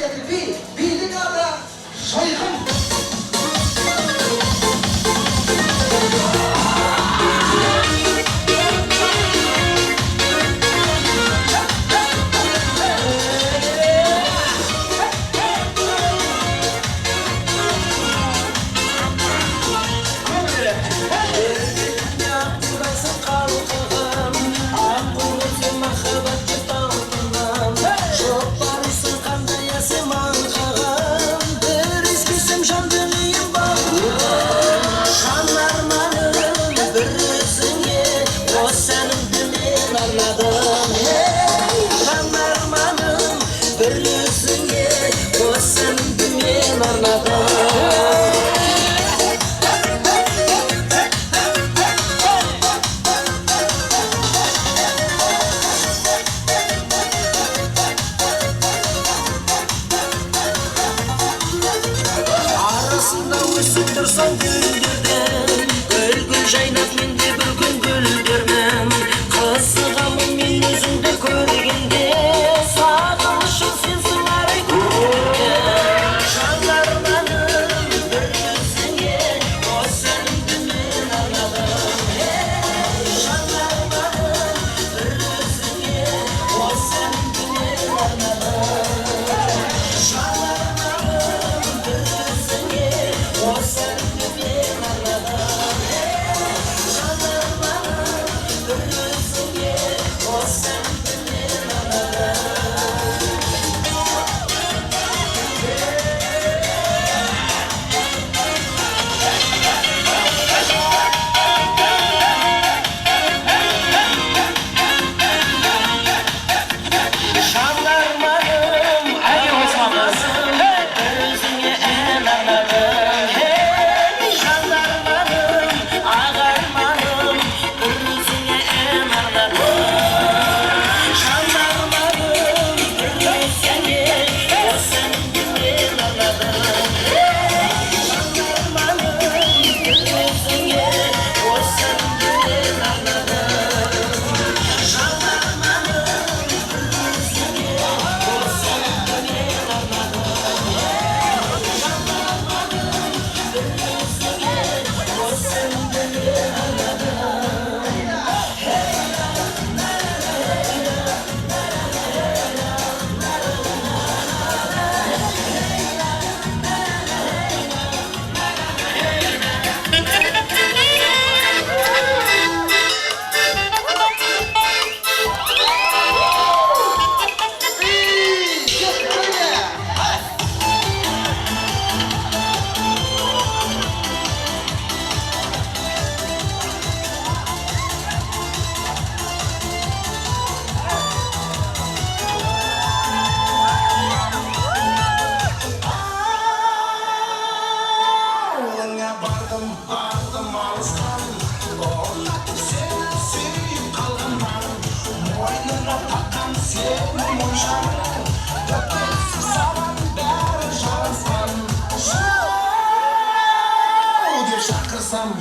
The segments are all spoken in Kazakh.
getirdi. Bildik arada soygun.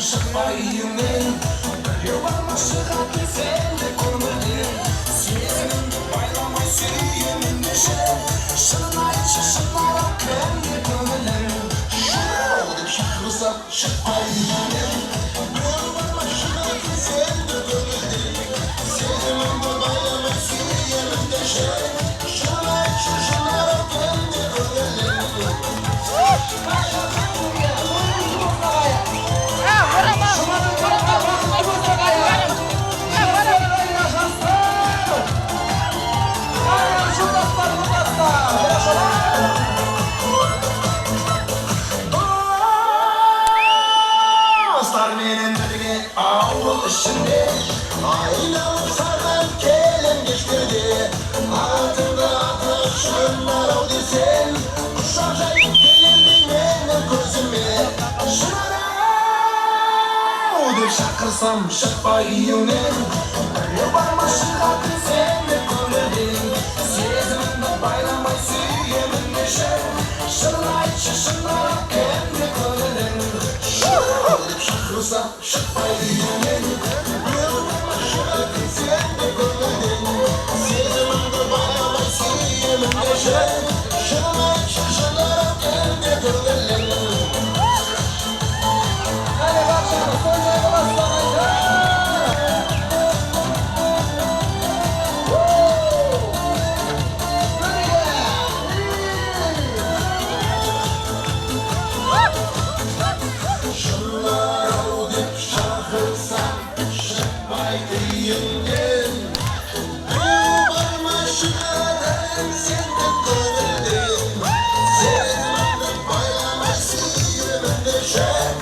Şıkma iyinin Yuvarma şıkatı seni kurmadın Siyemini baylamay siyemini neşe Şınay şışınlara kendi kömülün Şıkmadık şıkırsa şıkma iyinin Yuvarma şıkatı seni kurmadın Siyemini baylamay siyemini neşe Şınay şışınlara kendi kömülün Şimdi aynalık sardan kelem geçtirdi Altında atışınlar oldu sen Kuşacayıp gelirdi benim gözüme Şınara Odur şakırsam şıkbayının Yuvarma şıkatı seni görürdün Seziminde bayramay süyemin neşe Şınay şışınlara kendi görürdün Odur şakırsam şıkbayının Şıkmadık senden ko'ngildim. Sezimimni baylamay suyimimni shak.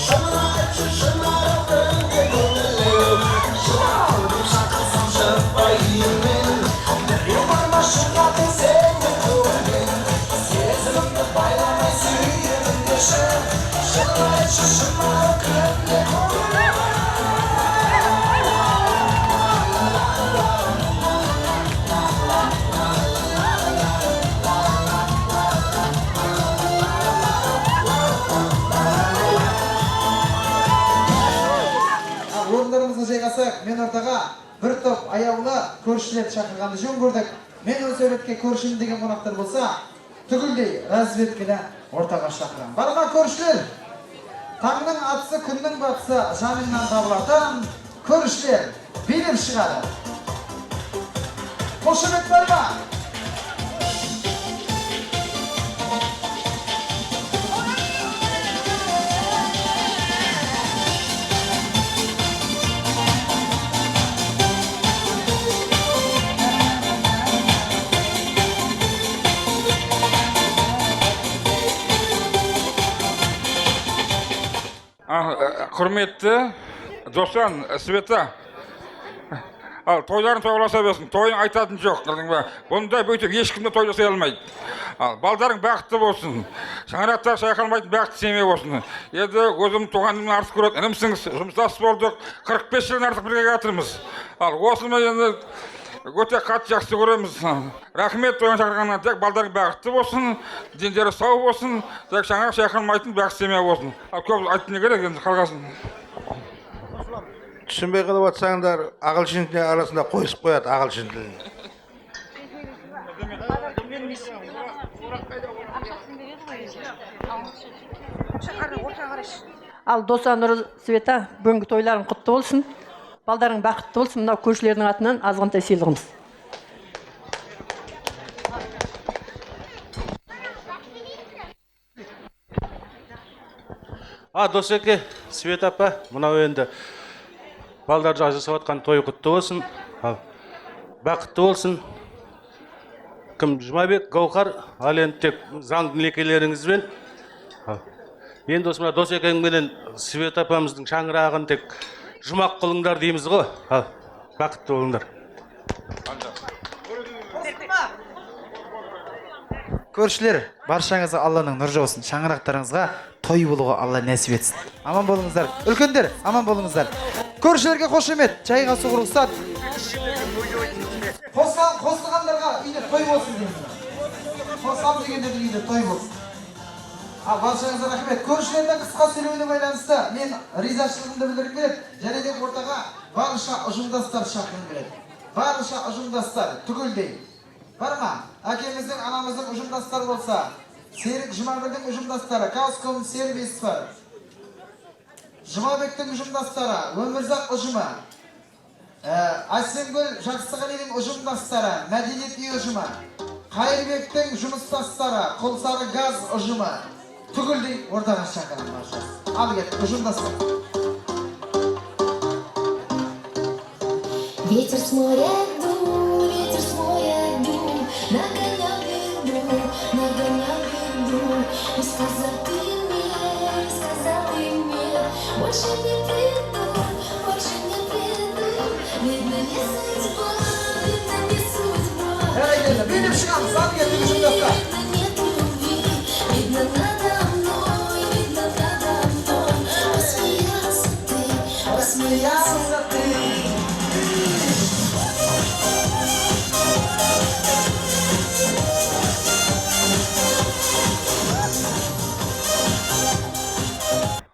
Shimlaychi shimlarog'imga ko'ngildim. Shimlardim shaqilsam shirpayimmen. Yuborma shirlating senden ko'ngildim. Sezimimni baylamay suyimimni shak. Shimlaychi shimlarog'imga ko'ngildim. Орындарымызға жайғасақ, мен ортаға бір топ аяулы көршілерді шақырғанды жөн көрдік. Мен осы өретке көршім деген қонақтар болса, түгілдей разведкені ортаға шақырам. Барға көршілер, таңның атысы, күннің батысы жаныңнан табылатын көршілер билеп шығады. Қошемет бар ма? Құрметті Досан, Света, тойларын тойласа берсін, тойын айтатын жоқ, қылдың ба? Бұндай бөйтіп ешкімді тойласай алмайды. Балдарың бақытты болсын, шаңырақтар шайқалмайтын бақытты семья болсын. Еді өзім туғанымның артық көреді, інімсіңіз, жұмыстас болдық, 45 жылдан артық бірге жатырмыз. Осыны енді өте қатты жақсы көреміз. Рахмет тойын шақырғаннан, тек балдарың бақытты болсын, дендері сау болсын, тек шаңырақ шайқалмайтын бақытты семья болсын. Көп айтты не керек енді қалғасын. Түсінбей қалып атсаңдар, ағылшын тілі арасында қойысып қояды ағылшын тілін. Ал Досан Нұры Света, бүгінгі тойларың құтты болсын. Балдарың бақытты болсын, мынау көршілердің атынан азғантай сыйлығымыз. Досеке, Свет апа, мынау енді балдар жасап жатқан той құтты болсын. Бақытты болсын. Кім Жұмабек, Гаухар, ал енді тек заңды некелеріңізбен. Енді осы мына Досекеңменен Свет апамыздың шаңырағын тек жұмақ қылыңдар дейміз ғой. Бақытты болыңдар. Көршілер, баршаңызға Алланың нұр жаусын, шаңырақтарыңызға той болуға Алла нәсіп етсін. Аман болыңыздар. Үлкендер, аман болыңыздар. Көршілерге қошемет, жайға суғы рұқсат. Қосылғандарға үйде той болсын деймін. Қосылам дегендердің үйде той болсын. Баршаңызға рахмет. Көршілердің қысқа сөйлеуіне байланысты мен ризашылығымды білдіріп келеді. Және де ортаға барынша ұжымдастар шақырғым келеді. Барынша ұжымдастар түгілдей. Бар ма? Әкеміздің, анамыздың ұжымдастары болса, Серік Жұмабектің ұжымдастары, Кауском сервис бар. Жұмабектің ұжымдастары, Өмірзақ ұжымы, Асенгүл Жақсығалидің ұжымдастары, Мәдениет үй ұжымы, Қайырбектің жұмыстастары, Құлсары газ ұжымы, түгілдей ортаға шақырам баршасы. Ал кет, ұжымдастар. Ветер с моря дул, ветер с моря дул, нагонял беду, и сказал ты мне, больше не приду, видно не судьба, Benim çıkan zam getir ұжымдастар. видно нет любви, видно надо мной, посмеялся ты.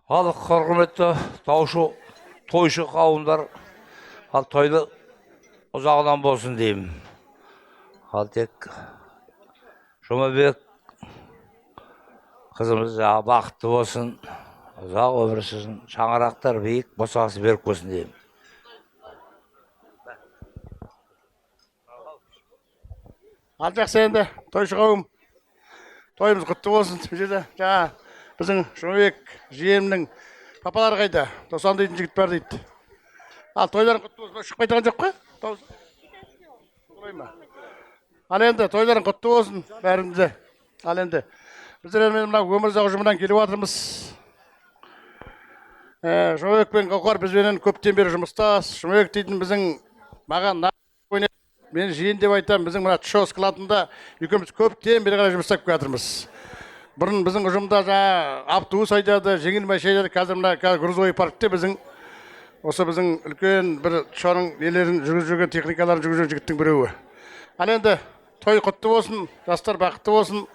Ал құрметті тойшы қауымдар, ал тойлы ұзағынан болсын деймін. Ал тек Жұмабек қызымыз жаңа бақытты болсын, ұзақ өмір сүрсін, шаңырақтар биік, босағасы берік болсын деймін. Ал жақсы енді, тойшы қауым, тойымыз құтты болсын. Жаңа біздің Жұмабек жиенімнің папалары қайда? Досан дейтін жігіт бар дейді. Ал тойларын құтты болсын. Шықпай тұрған жоқ қой? Ал енді тойларың құтты болсын бәріңізде. Ал енді біздер енді мына өмірзақ ұжымынан келіп жатырмыз. Жұмабек пен Гауһар бізбенен көптен бері жұмыстас. Жұмабек дейтін біздің маған мен жиен деп айтамын, біздің мына тұшо складында екеуміз көптен бері қарай жұмыс істеп келе жатырмыз. Бұрын біздің ұжымда автобус айдады, жеңіл машина айдады. Қазір мына грузовой паркте біздің үлкен бір тұшоның нелерін жүргізген, техникаларын жүргізген жігіттің біреуі. Ал енді той құтты болсын, жастар бақытты болсын.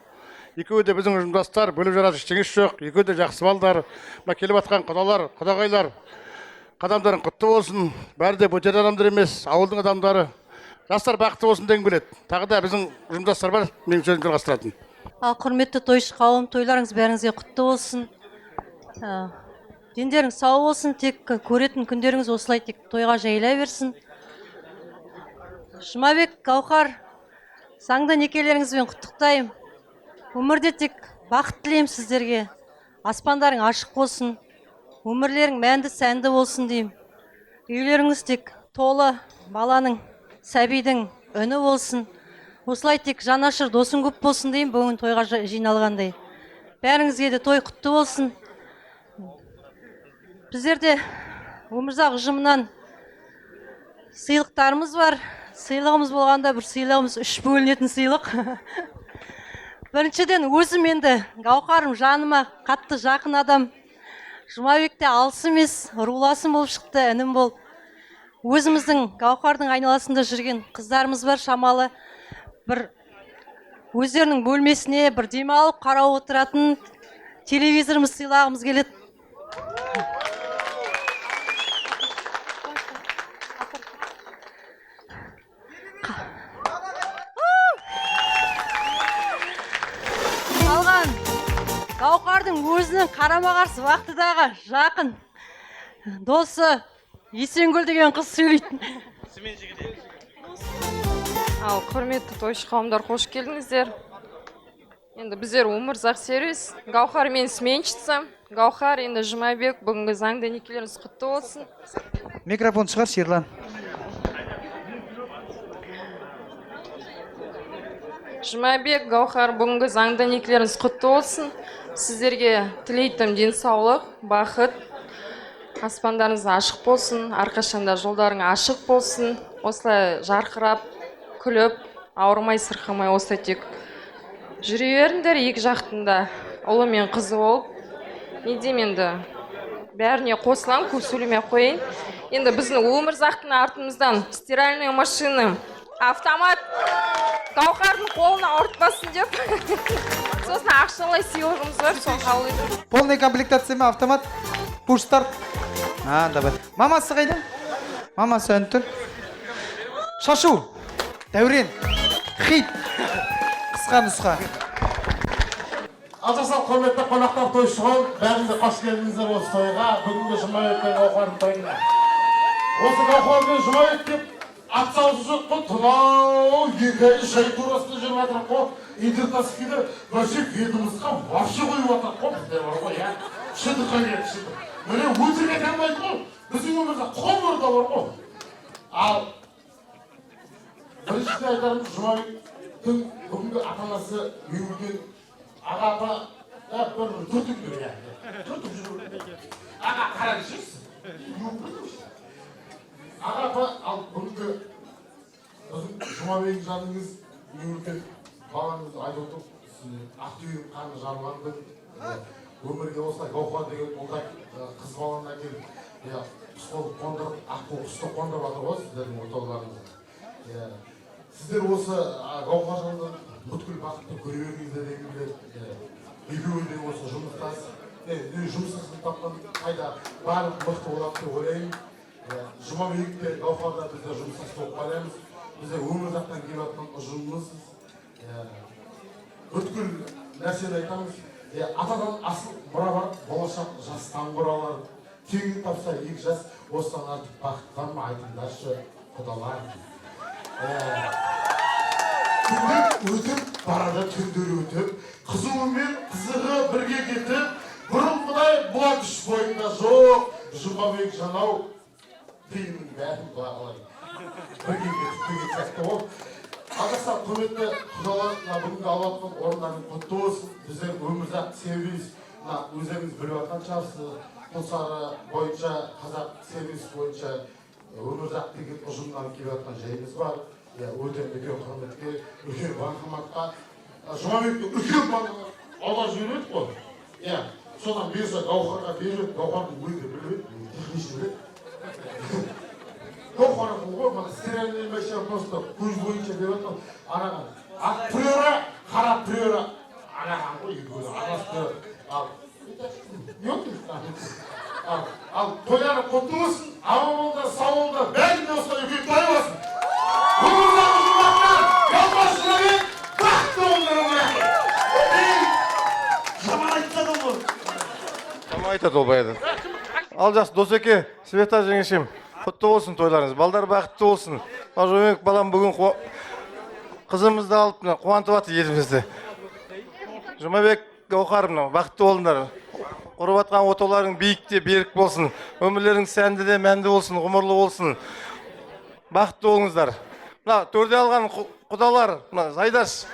Екеуі де біздің ұжымдастар, бөліп жарады ештеңесі жоқ. Екеуі де жақсы балдар. Мына келіп жатқан құдалар, құдағайлар, қадамдарың құтты болсын. Бәрі де бөтен адамдар емес, ауылдың адамдары. Жастар бақытты болсын дегім келеді. Тағы да біздің ұжымдастар бар, менің сөзімді жалғастыратын. Құрметті тойшы қауым, тойларыңыз бәріңізге құтты болсын. Дендеріңіз сау болсын, тек көретін күндеріңіз осылай тек тойға жайылай берсін. Жұмабек, Гауһар, заңды некелеріңізбен құттықтаймын. Өмірде тек бақыт тілеймін сіздерге. Аспандарың ашық болсын, өмірлерің мәнді сәнді болсын деймін. Үйлеріңіз тек толы баланың, сәбидің үні болсын. Осылай тек жанашыр досың көп болсын деймін, бүгін тойға жиналғандай. Бәріңізге де той құтты болсын. Біздерде өмірзақ ұжымынан сыйлықтарымыз бар. Сыйлығымыз болғанда бір сыйлығымыз 3 бөлінетін сыйлық. Біріншіден өзім енді Гауһарым жаныма қатты жақын адам. Жұмабекте алыс емес, руласым болып шықты, інім бол. Өзіміздің Гауһардың айналасында жүрген қыздарымыз бар шамалы. Бір өздерінің бөлмесіне бір демалып қарап отыратын телевизорымыз сыйлағымыз келеді. Қалған Гауһардың өзінің қарама-қарсы вақтыдағы жақын досы Есенгүл деген қыз сөйлейтін. Ал құрметті тойшы қауымдар, қош келдіңіздер. Енді біздер өмірзақ сервис. Гауһар мен сменщица. Гауһар, енді Жұмабек, бүгінгі заңды некелеріңіз құтты болсын. Микрофон шығар, Шерлан. Жұмабек, Гауһар, бүгінгі заңды некелеріңіз құтты болсын. Сіздерге тілейтім денсаулық, бақыт, аспандарыңыз ашық болсын, әрқашанда жолдарың ашық болсын. Осылай жарқырап, күліп, ауырмай, сырқамай, осылай тек жүре беріңдер екі жақтында, ұлы мен қызы болып. Не деймін енді, бәріне қосылам, көп сөйлемей қойын. Енді біздің өмірзақтың артымыздан стиральная машина, автомат Гауһардың қолына ауыртпасын деп. Сосын ақшалай сыйлығымыз бар, соны қабыл. Полный комплектация ма, автомат? Пуш-старт? Давай. Мамасы қайда? Мамасы өнтір. Шашу. Дәурен. Хит. Қысқа нұсқа. Алжасал құрметті қонақтар, тойшы қауым, бәріңізге қош келдіңіздер осы тойға, бүгінгі Жұмабек пен Гауһардың тойына. Осы Гауһар мен Жұмабек деп атсалысы жоқ қой, тұнау, екі шай турасында жүріп жатыр қой, интертаскиді вообще ведомысқа вообще қойып жатыр қой, біздер бар ғой, я. Шындыққа керек, шындық. Міне өтірік айта алмайды ғой, біздің өмірде қол да бар ғой. Ал біріншіден айтарымыз, Жұмабектің бүгінгі ата-анасы үйілген аға апа, бір түртіп жүр, түртіп жүр. Аға қараңыз жүрсіз. Аға апа, ал бүгінгі біздің Жұмабек жаныңыз үйілген балаңыз айтып отыр, Ақтөбенің қаны жарылғанды, өмірге осылай Гауһар деген ондай қыз баланы әкеліп, психолог қондырып, аққоқысты қондырып жатыр ғой сіздердің отауларыңызда. Сіздер осы Гауһар жанынан бүткіл бақытты көре беріңіздер деген біледі. Екеуі де осы жұмыстас, жұмыссыздық тапқан қайда барлық мықты болады деп ойлаймын. Жұмабек те Гауһар да біздер жұмыссыз болып қаламыз. Біздер өмірзақтан келіп жатқан ұжымымызсыз. Бүткіл нәрсені айтамыз. Атадан асыл мұра бар, болашақ жастан құралар. Теңін тапса екі жас, осыдан артық бақыт бар ма, айтыңдаршы құдалар. Күндер өтіп, барады түндер өтіп, қызуы мен қызығы бірге кетіп, бұрынғыдай бұла күш бойында жоқ, Жұмабек жанау деймін бәрін бағалай. Бірге кетіп, бірге сәтті болып. Қазақстан құрметті құдалар, бүгінгі алып жатқан орындардың құтты болсын. Біздер өмірзақ сервис, өздеріңіз біліп жатқан шығарсыз, Құлсары бойынша, қазақ сервис бойынша өмірзақ деген ұжымнан келіп жатқан жайымыз бар. Өте құрметке, үлкен банкоматқа, Жұмабекке үлкен банкомат алға жібереді қой. Содан бұйырса Гаухарға береді, Гаухардың өзі біледі, техничный біледі. Гаухардың ғой, стиральный машина просто көз бойынша деп жатқан. Анаған, приора, қара приора, анаған ғой, анасы ал тойлары құтты болсын, аман болыңдар, сау болыңдар, бәрінде осылай үлкен той болсын. Өмірзақ ұжымдарынан Гаухаршылармен бақытты болыңдар. Жаман айтады ол. Жаман айтады ол баяды. Ал жақсы, Досеке, Света жеңешем, құтты болсын тойларыңыз, балдар бақытты болсын. Жұмабек балам бүгін қызымызды алып қуантып жатыр елімізді. Жұмабек, Гаухарым, бақытты болыңдар. Құрып атқан отауларың биікте берік болсын. Өмірлерің сәнді де мәнді болсын, ғұмырлы болсын. Бақытты болыңыздар. Мына төрде алған құдалар, Зайдаш,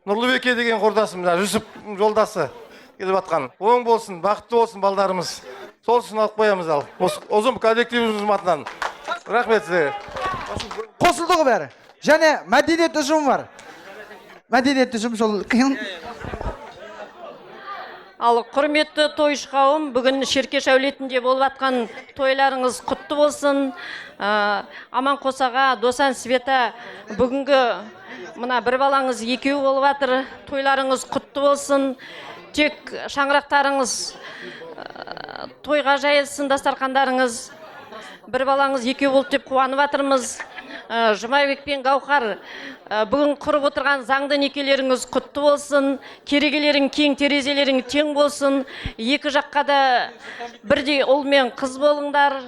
Нұрлыбеке деген құрдасым, Жүсіп жолдасы келіп атқан. Оң болсын, бақытты болсын балдарымыз. Сол үшін алып қоямыз ал. Ұзым коллективіміздің атынан. Рахмет сізге. Қосылдығы бәрі. Және мәдениет ұжымы бар. Мәдениет ұжым сол қиын. Ал құрметті тойшы қауым, бүгін Шеркеш әулетінде болып атқан тойларыңыз құтты болсын. Аман Қосаға, Досан Света, бүгінгі мына бір балаңыз екеу болып атыр. Тойларыңыз құтты болсын. Тек шаңырақтарыңыз тойға жайылсын, дастархандарыңыз. Бір балаңыз екеу болды деп қуанып атырмыз. Жұмабек пен Гаухар, бүгін құрып отырған заңды некелеріңіз құтты болсын. Керегелерің кең, терезелерің тең болсын. Екі жаққа да бірдей ұл мен қыз болыңдар.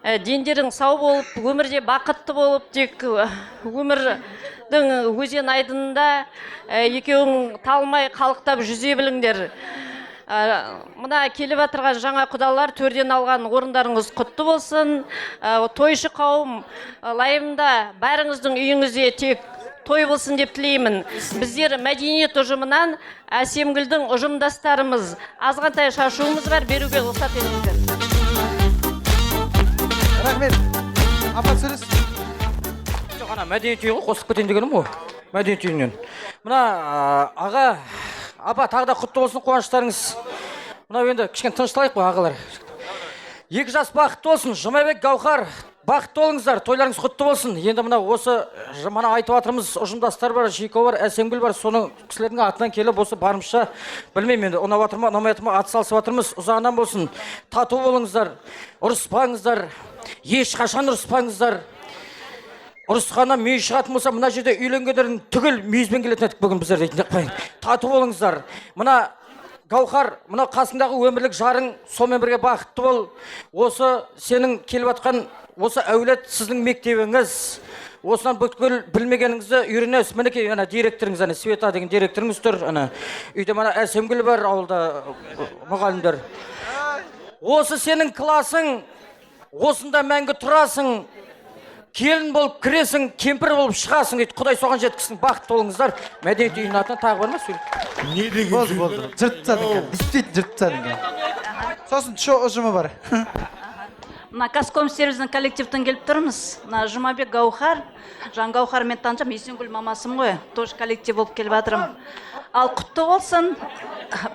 Дендерің сау болып, өмірде бақытты болып, тек өмірдің өзен айдынында екеуің талмай қалықтап жүзе біліңдер. Мына келіп атырған жаңа құдалар, төрден алған орындарыңыз құтты болсын. Тойшы қауым, лайымда бәріңіздің үйіңізде тек той болсын деп тілеймін. Біздер мәдениет ұжымынан Әсемгүлдің ұжымдастарымыз. Азғантай шашуымыз бар, беруге рұқсат етіңіздер. Рахмет. Апа сөйлес. Жоқ, ана мәдениет үйге қосып кетейін дегенім ғой. Мәдениет үйінен. Мына аға, апа тағы да құтты болсын қуаныштарыңыз. Мына енді кішкене тынышталайық қой ағалар. 2 жас бақытты болсын. Жұмабек, Гаухар, бақытты болыңыздар. Тойларыңыз құтты болсын. Енді мына осы мына айтып жатырмыз, ұжымдастар бар, Жико бар, Әсемгүл бар. Соның кісілердің атынан келіп осы барымызша, білмеймін енді, ұнап жатыр ма, ұнамай жатыр ма, атсалысып жатырмыз. Ұзағынан болсын. Тату болыңыздар. Ұрыспаңыздар. Ешқашан ұрыспаңыздар. Ұрысқаннан мүйіз шығатын болса, мына жерде үйленгендердің түгел мүйізбен келетін едік бүгін біздер дейтін қайын. Тату болыңыздар. Мына Гаухар, мына қасындағы өмірлік жарың, сонымен бірге бақытты бол. Осы сенің келіп атқан, осы әулет сіздің мектебіңіз. Осынан бүткіл білмегеніңізді үйренесіз. Мінекей, директорыңыз, Света деген директорыңыз тұр. Үйде мана Әсемгүл бар, ауылда мұғалімдер. Осы сенің классың, осында мәңгі тұрасың. Келін болып кіресің, кемпір болып шығасың дейді. Құдай соған жеткізсін. Бақытты болыңыздар. Мәдениет үйінің атынан тағы бар ма сөйлеп? Не деген сөздер? Болды. Жыртсадың екен. Действительно жыртсадың екен. Сосын шо ұжымы бар. Мына Казком сервисінің коллективтен келіп тұрмыз. Мына Жұмабек, Гаухар, Жан Гаухар мен танышам, Есенгүл мамасым ғой. Тоже коллектив болып келіп жатырмын. Ал құтты болсын.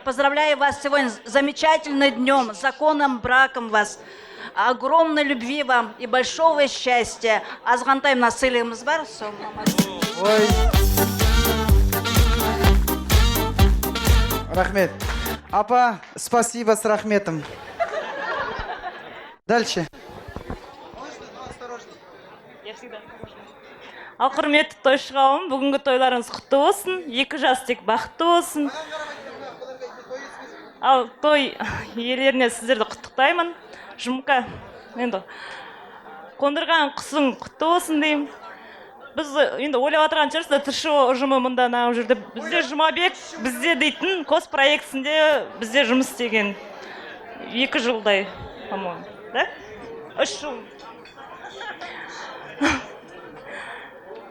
Поздравляю вас сегодня с замечательным днем, законным браком вас. Огромной любви вам и большого счастья. Азғантай мына сыйлығымыз бар. Ой. Рахмет. Апа, спасибо с рахметом. Дальше. Ал құрметті тойшы қауым, бүгінгі тойларыңыз құтты болсын. 2 жас тек бақытты болсын. Ал той иелеріне сіздерді құттықтаймын. Жұмқа, енді қондырған құсың құтты болсын деймін. Біз енді ойлап отырған шығарсыздар, ТШО ұжымы мұнда мына жерде. Бізде Жұмабек, бізде дейтін қос проектісінде бізде жұмыс істеген 2 жылдай, по-моему, да? 3 жыл.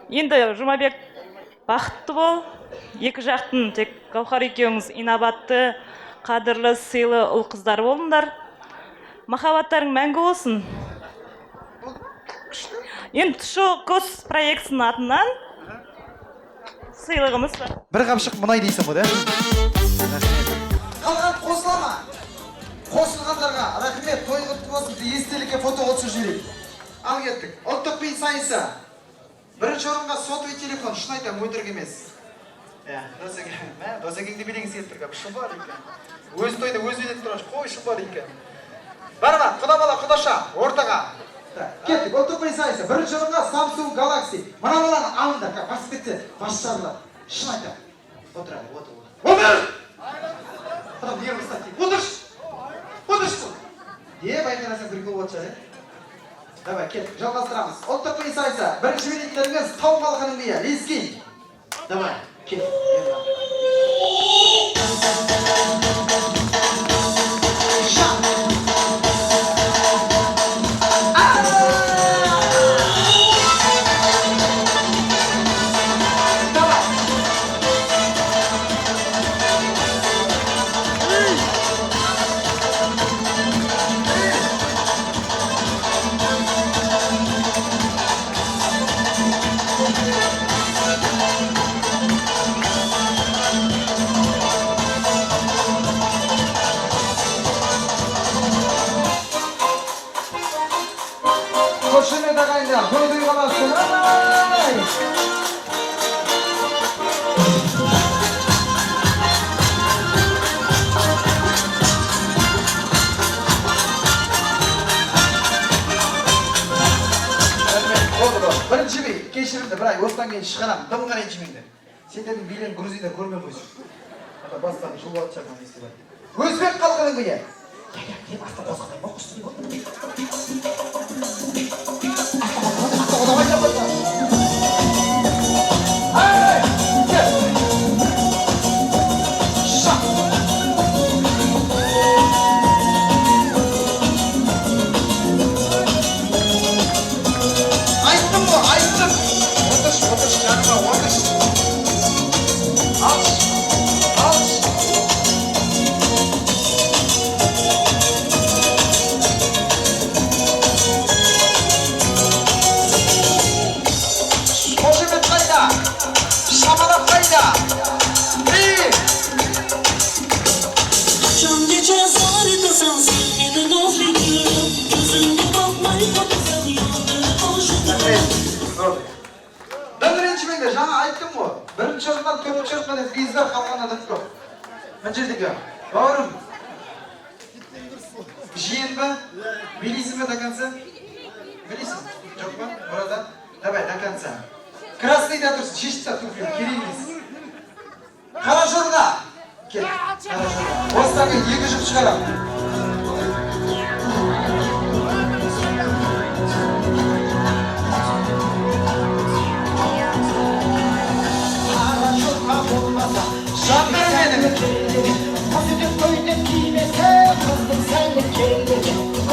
Енді Жұмабек бақытты бол. Екі жақтың тек Гаухар екеуіңіз инабатты, қадірлі, сыйлы ұл қыздар болыңдар. Махаббаттарың мәңгі болсын. Енді Тұшы Кос проектісінің атынан сыйлығымыз бар. Бір қапшық мұнай дейсің ғой, қалған қосыла ма? Қосылғандарға рахмет, той құтты болсын, естелікке фото отсыз жіберейік. Ал кеттік. Ұлттық би сайысы. Бірінші орынға сотовый телефон, шын айтам, өтірік емес. Досекеңді билегіңіз келіп тұрға, шын бар екен. Өз тойда өз үйден тұраш, қой шын бар екен. Барма, құда бала, құдаша, ортаға. Кеттік, ұлттық би сайысы. Бірінші орынға Samsung Galaxy. Мына баланы алыңдар, басып кетсе, бас жарылар. Шын айтам. Отыр әлі, отыр. Отыр! Құдам, не қылыстан кейін. Отырш! Отыршсың! Байқанасың күлгі отыр, Давай, кет, жалғастырамыз. Ұлттық би сайысы. Бірінші билеттеріңіз Тау халқының биі, Лискин. Давай, кет. Koşun edagayla, duyduğu kalasın. Birinchi bi, kechirimdi, bir ay o'tdan keyin chiqaram, dimg'ar ichimingda. Sendan bilen Gruziyada ko'rmay qo'ysin. Ata basdan shu otchaman festival. O'zbek xalqining biyi. Deb asta qo'zg'ataymi, qo'shtirib. Жаңа айттым ғой, бірінші орыннан төртінші орынға деп виздар қалған адам көп. Мына жердегі бауырым, жиен ба? Білесің ба до конца? Білесің? Жоқ па? Бұрадан? Давай, до конца. Красныйда тұрсын, шешітса туфлю, керек емес. Қара жорға! Кел, қара жорға. Осыдан кейін екі жұп шығарам.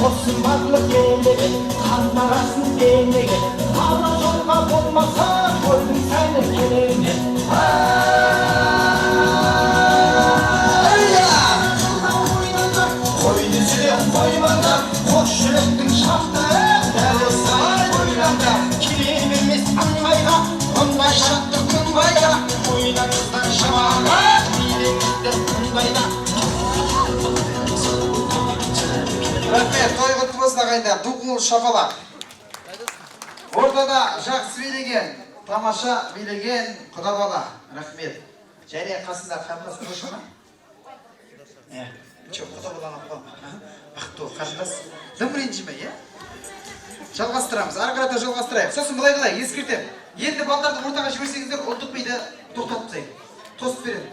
Olsun baklık gelmedi, kanlarasın gelmedi. Hava zorba olmasa koydun sen de geleni. Koyun içine koymada, koş yürektin şaftı. Derosay oynanda, kilimimiz anmayla. Ondan şattı kumbayla, oynanızdan şamala. Dilimizde kumbayla. Рахмет, той құтты болсын ағайындар, дұқыл шапалақ. Ортада жақсы билеген, тамаша билеген құда бала. Рахмет. Және қасында қарындас қошы ма? Құда баланы қоғам. Бақытты ол қарындас. Дым ренжіме, жалғастырамыз, ары қарата жалғастырайық. Сосын бұлай қылай, ескертем. Енді балдарды ортаға жіберсеңіздер, ұлттық биді тоқтатып тастайық. Тосып берем.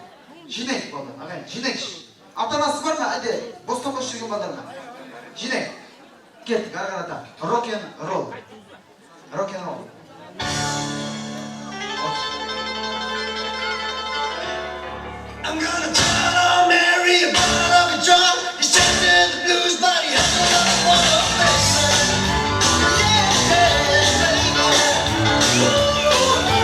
Жинайық балдар, ағайын, жинайықшы. Ата-анасы бар ма? Әде, бостан бос жүрген балдарына. Жинайық. Кеттік, ары қарата. Рок-н-ролл. Рок-н-ролл. I'm gonna tell her Mary about of a job. It's just in the blues, but he has another baby. Yeah, baby.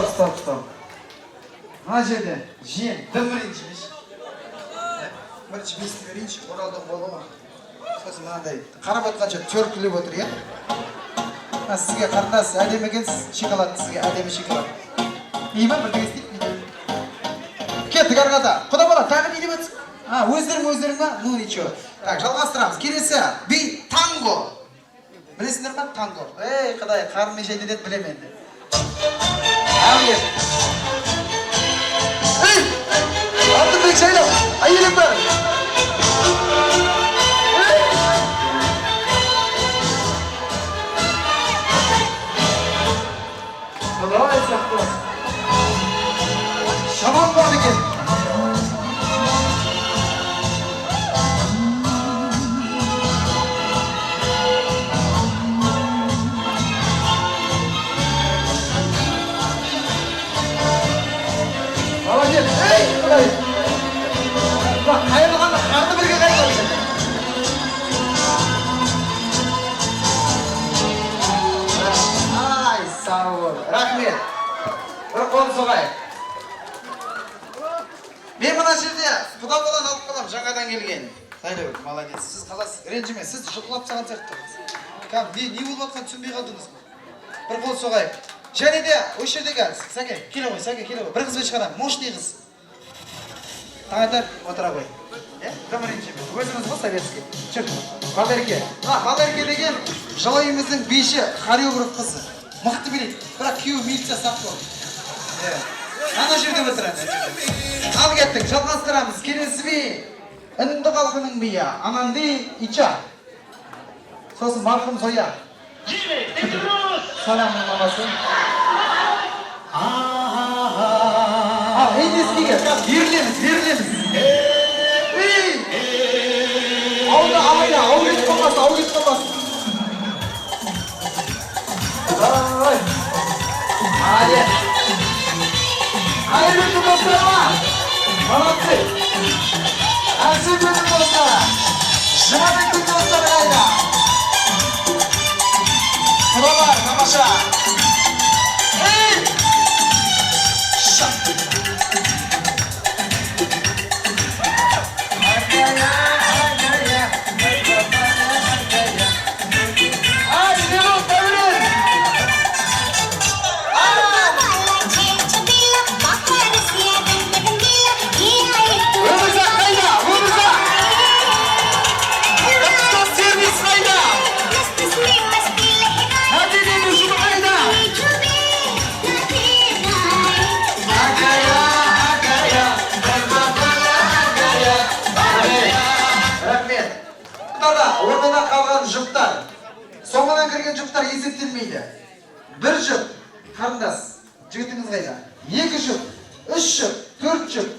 stop. Mana жерде жиен дым ренжімеш. Бірінші бесін берейінші, оралдың болу ма? Сосын мынандай қарап отқанша төркіліп отыр, иә? Сізге қарындас әдемі екенсіз, шоколад сізге әдемі шоколад. İyi ма? Бірдеңе істейік мейді. Кеттік арқада. Құда бала, тағы не деп өтсің? Өздерің ма? Ну, ничего. Так, жалғастырамыз. Келесі, би танго. Білесіңдер ма? Танго. Ей, құдай, қарын мешейді деді білем енді. Әует. Ей! Алтынбек жайлау, әйелім бар. Давай, сияқты. Шаман бар екен. Молодец. Ей, құдай. Қайырлығанда қарды бірге қайырды. Ай, сау бол. Рахмет. Бір қол соғайық. Мен мына жерде құда баланы алып қалам, жаңадан келген. Сайлау, молодец. Сіз қаласыз, ренжіме, сіз жұқылап саған сияқты. Не болып жатқан түсінбей қалдыңыз. Бір қол соғайық. Және де, осы жердегі, Сәке, келе ғой, бір қызбен шығарам, мощный қыз. Таңатар, отыра қой. Дым ренжіме, өзіңіз ғой советский. Чүр, Балерке. Балерке деген жылы үйіміздің бейші хореограф қызы. Мықты билейді, бірақ күйеуі милиция сақ болды. Ана жерде отырады. Ал кеттік, жалғастырамыз. Келесі би, үнді қалқының бия, Ананди Ича. Сосын марқұм Зоя. Саламның мамасы. Эйдескеге, берілеміз. Ауды алайда, ау кетіп қалмасын. Молодец. Айбекті достарыма, молодцы. Әсіпбектің достары, Жұмабектің достары қайда. Құралар, тамаша. Ей! Шап! Ортада қалған жұптар, соңынан кірген жұптар есептелмейді. Бір жұп, қарындас, жігітіңіз қайда? 2 жұп, 3 жұп, 4 жұп,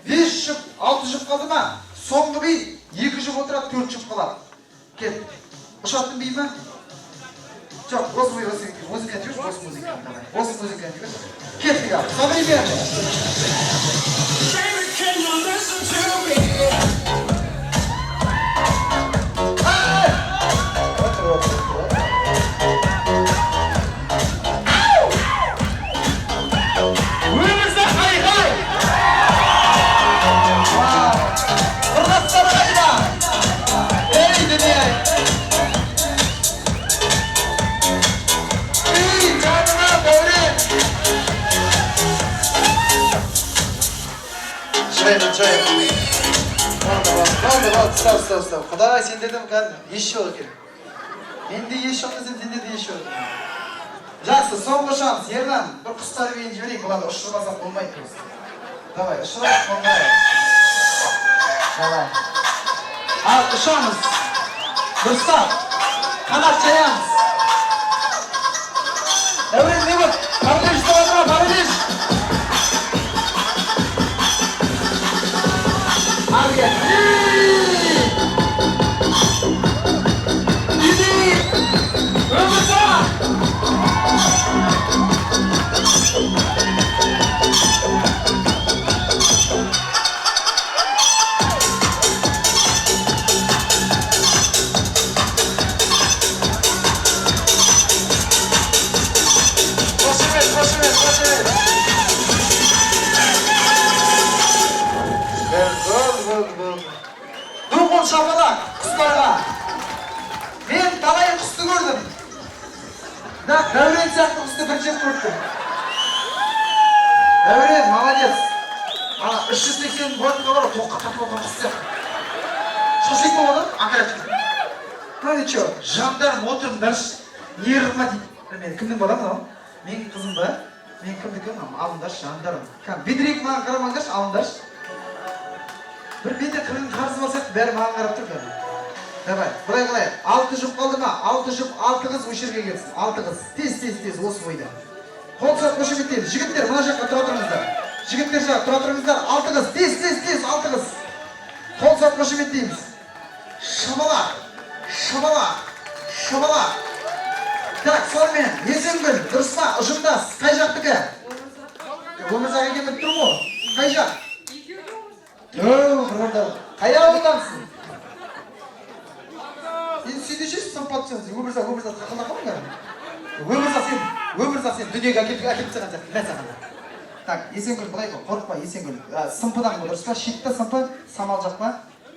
5 жұп, 6 жұп қалды ма? Соңғы бей 2 жұп отырады, 4 жұп қалады. Кет, ұшаттың бей ма? Жоқ, осы музыка жүріш, осы музыка. Кеттік ал, собри берді. Стоп. Құдай, сендерден еш жоқ екен. Менде еш жоқ десем, сендерде еш жоқ екен. Жақсы, соңғы шанс. Ерлан, бір құстар бейін жіберейік, бұларды ұшырмасақ болмайды просто. Давай, ұшырайық, қоңғырайық. Давай. Ал, ұшамыз. Дұрыстап. Қанат жаямыз. Дәурен, не бұл? Паралеш тұрады ма, паралеш? Ал кет. Так, Дәурен сияқты қызды бірінші көрдім. Дәурен, молодец. Ана 380 ботқа бар, тоққа тартып отырған қыз сияқты. Шашек болады, ақырет. Ну ничего, жандарм отырыңдаршы. Не қылма дейді. Мен кімнің балам мынау? Менің қызым ба? Мен кімдікі мынау? Алыңдаршы, жандарм. Бедірек маған қарамаңдаршы, алыңдаршы. Bir bende kırın karşı olsak beri mağan karap dur beni. Давай, былай қылайық. 6 жұп қалды ма? 6 жұп, 6 қыз осы жерге келсін. 6 қыз. Тез осы бойда. Қол соқ қошеметтейді. Жігіттер мына жаққа тұра тұрыңыздар. Жігіттер жаққа тұра тұрыңыздар. 6 қыз. Тез 6 қыз. Қол соқ қошеметтейміз. Шабала. Так, сонымен Есенгүл, дұрыс па? Ұжымдас. Қай жақтікі? Өмірзақ екен біліп тұрмын ғой. Қай жақ? Қайда ауылдансың? Сен сөйдешесің, сымпатшысың. Өмірзақ тақылда қалыңдар. Өмірзақ сен дүниеге әкеліп тастаған сияқты. Лә саған. Так, Есенгүл былай ғой, қорықпа Есенгүл. Сымпыдан ғой, дұрыс па? Шетті сымпы, самал жақ па?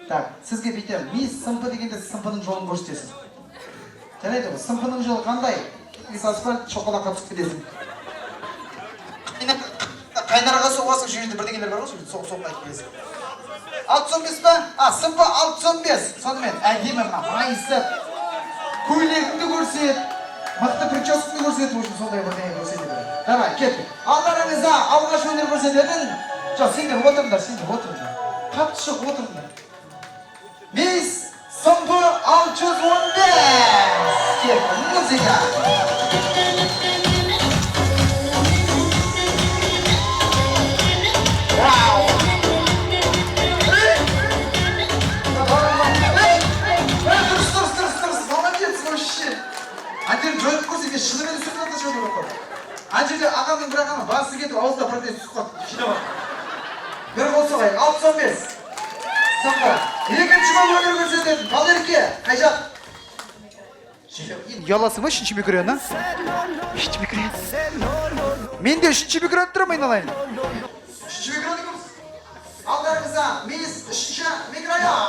Так, сізге бүйтем. Мейіз сымпы дегенде сымпының жолын көрсетесің. Жарайды ғой, сымпының жолы қандай? Мейіз асфальт, шоқолаққа түсіп кетесің. Қайнарға соғасың, жүрінде бірдеңелер бар ғой, соқ айтып келесің. 615 па? Сымпы 615. Сонымен, әдемі мына майысып, көйлегіңді көрсет, мықты прическаңды көрсет, сондай бірдеңе көрсетеді. Давай, кеттік. Алдарыңызда алғаш өнер көрсететін. Жоқ, сендер отырыңдар. Қатты шық отырыңдар. Мейіз сымпы 615. Кеттік, музыка. Антер жойып көрсе, мен шынымен сөйтіп аташып отыр. Антерде ағамның бір ағамы басы кетіп, ауызда протез түсіп қалды. Жинап. Bir қол соғайық, 615. Сымпы. Екінші жол өнер көрсететін. Балерке, қай жақ? Ұяласың ба үшінші микрофон, Үшінші микрофон. Мен де үшінші микрофон тұрмын, айналайын. Үшінші микрофон кіміз? Алдарыңызда, мейіз үшінші микрофон.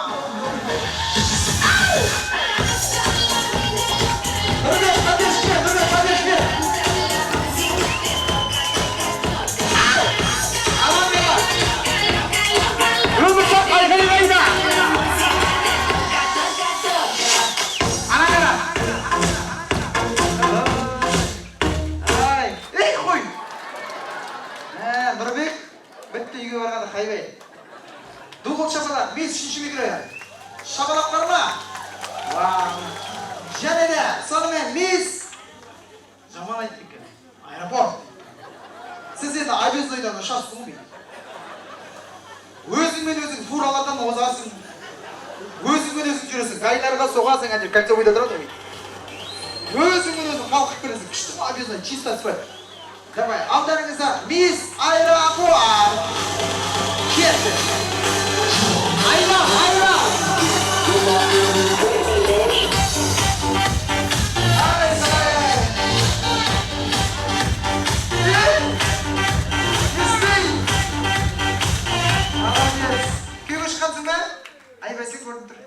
Нұрбек, бітті үйге барғанда қайбай. Дұғыл шапалақ, мен үшінші микрофон. Шапалақ бар ма? Және де, сонымен мейіз. Жаман айтып екен. Аэропорт. Сіз енді объездойдан ұшасың ғой. Өзіңмен өзің фуралардан озасың. Өзіңмен өзің жүресің. Гайларға соғасың, әндер кольцевойда тұрады ғой. Өзіңмен өзің қалқып бересің. Күшті ма объездой, чисто асфальт. Давай, алдарыңызда мейіз аэропорт. Кетті. Айла. Күйге шыққансың ба? Айбайсың көрініп тұр.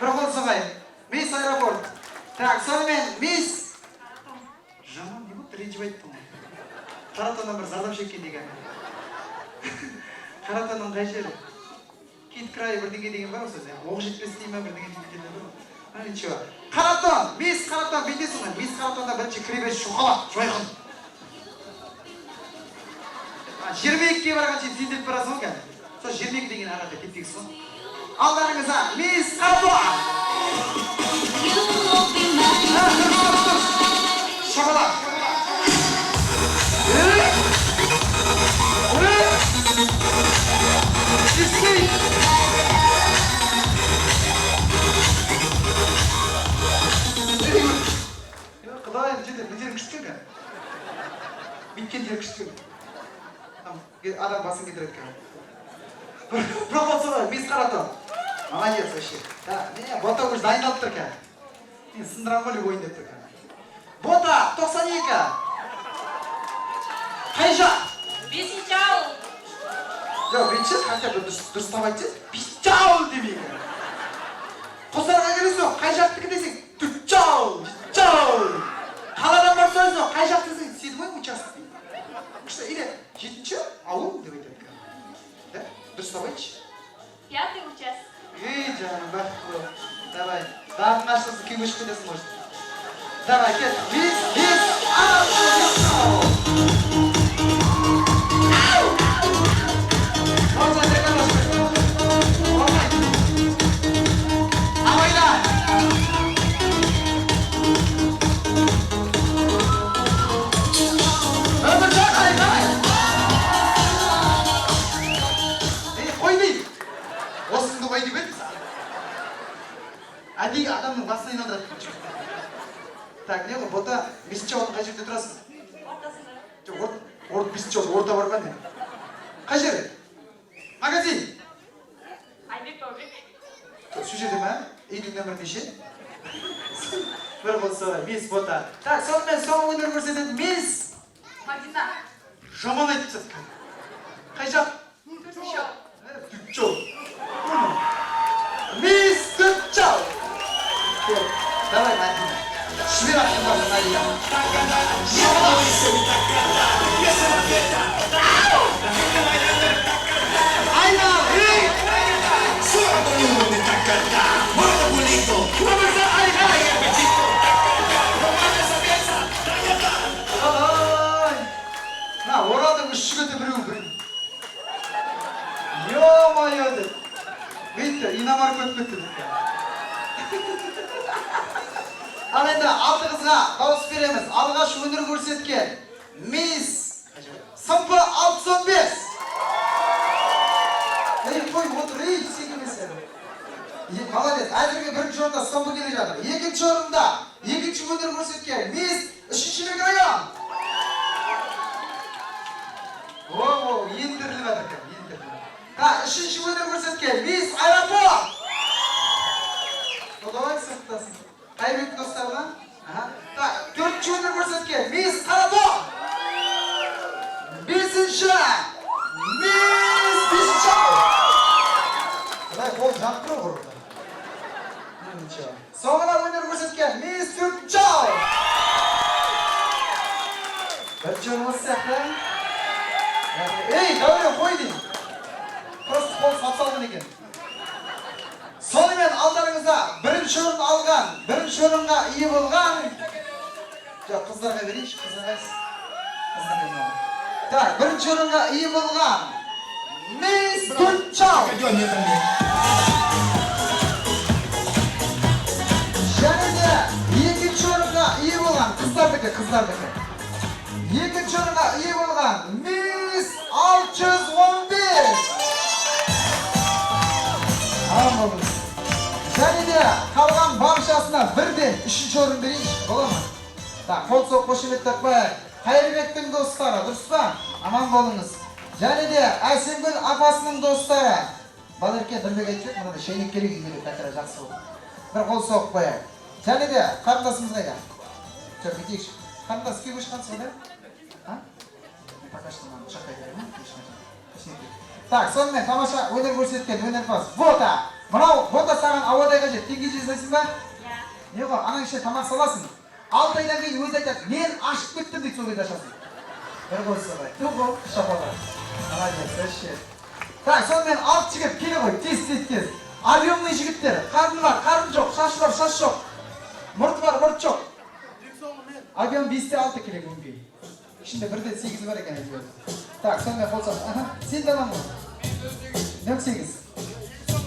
Бір қол соғайын. Мейіз аэропорт. Так, сонымен мейіз. Жаман не болды? Ренжіп айттым. Қаратоннан бір зардап шеккен деген. Қаратонның қай жері? Кит крайы бірдеңе деген бар осы. Оқ жетпес дейме бірдеңе деген бар. Ничего. Қаратон, мейіз қаратон бейдесің ғой. Мейіз қаратонда бірінші кребес шоқалақ, жойқын. Жермекке барған шейін тезделіп барасың ғой кәді. Сол жермек деген арада кеттегіз ғой. Алдарыңызда мейіз қаратон. Шоқалақ. Құдайым жерде бөтерін күшті кен. Біткен жер күшті кен. Адам басын кетіреді кен. Бір қол соғайын, мейіз қаратон. Молодец вообще. Бота уже дайындалып тұр кен. Мен сындырам ғой ойын деп тұр кен. Бота, 92. Қай жақ? 5-ші ауыл. Жоқ, бетші, қанша дұрыстап айтшы. 5-ші ауыл демейді. Қосарға келесің, қай жақтікі десең? 4-ші ауыл, 7-ші ауыл. Қаладан барса Өзі қай жақ десең сені ме участок дейді. Күшті, или 7-ші ауыл деп айтады. Да? Дұрыстап айтшы. 5-й участок. Жаным, бақытлы. Давай. Дағын ашылсын, кем өшіп кетесің, может. Давай, кет. Осыңды қой деп еді. Әдейі адамның басына айналдырады. Так, не ғой, бота 5-ші ауылдың қай жерде тұрасың? Ортасында. 5-ші ауыл, орта бар ба не? Қай жері? Магазин? Айбек Баубек. Şu жерде ма? Үйдің нөмірі неше? Бір болса, мисс бота. Так, сонымен соңғы өнер көрсетеді мисс Мадина. жаман айтып жатқан. Қай жақ? Түпчол. Мисс Түпчол. Давай, Мадина. Швер аттың Мадина. Айна, ей! На, Оралдың үш жігіті біреу бір. Ё-моё деп. Бүйтті, иномарка өтіп кетті деп. Ал енді 6 қызға дауыс береміз. Алғаш өнер көрсеткен мисс Сымпы 615. Қой, отыр, секемесен. Молодец, әзірге бірінші орында Сымпы келе жатыр. Екінші орында, екінші өнер көрсеткен мисс 3-ші район. О, ендіріліп әдірген, ендіріліп. Так, 3-ші өнер көрсеткен мисс Аэропорт. Давай сұрттасын. Қайбек достарына? Так, 4-ші өнер көрсеткен мисс Қаратон. 5-ші мисс Бишчау. Давай, қол жақтыру құрды. Соңына өнер көрсеткен мисс Түркчау. Бір жөн осы сияқты. Ей, дәуре қой дейін. Просто қол сапсалдың екен. Сонымен алдарыңызда бірінші орын алған, бірінші орынға ие болған. Жоқ, қыздарға берейінші, қыздарға. Так, бірінші орынға ие болған мисс Түркчау. Және де екінші орынға ие болған қыздардікі. Екінші орынға ие болған мисс 615. Амалыңыз. Және де қалған баршасына бірден 3-ші орын берейінші, бола ма? Так, қол соқ қошемет тақпай. Қайырбектің достары, дұрыс па? Аман болыңыз. Және де Әсемгүл апасының достары. Балерке бірбек айтып, мұнда шайнек керек үйгелі тәкірі жақсы болды. Бір қол соқ қояйық. Және де қарындасымыз қайда? Жоқ, кетейікші. Қарындас кей көшқансыз қайда? Покаштыман, шақай беремін. Так, сонымен тамаша өнер көрсеткен өнерпаз. Бота! Мынау бота саған ауадай қажет. Теңге жезінесің ба? Не ғой, анаң ішіне тамақ саласың. 6 айдан кейін өзі айтады, мен ашып кеттім дейді сол кезде ашасың. Бір қойсы бай. Тұғы, шапалар. Молодец, өшше. Так, сонымен 6 жігіт келе ғой, тез. Объемный жігіттер. Қарны бар, қарны жоқ, шашы бар, шаш жоқ. Мұрты бар, мұрт жоқ. Объем 5-те 6 келе көңгей. Ішінде 1-де 8 бар екен әйтеуір. Так, сонымен қолсаш. Сен даман ғой. 8.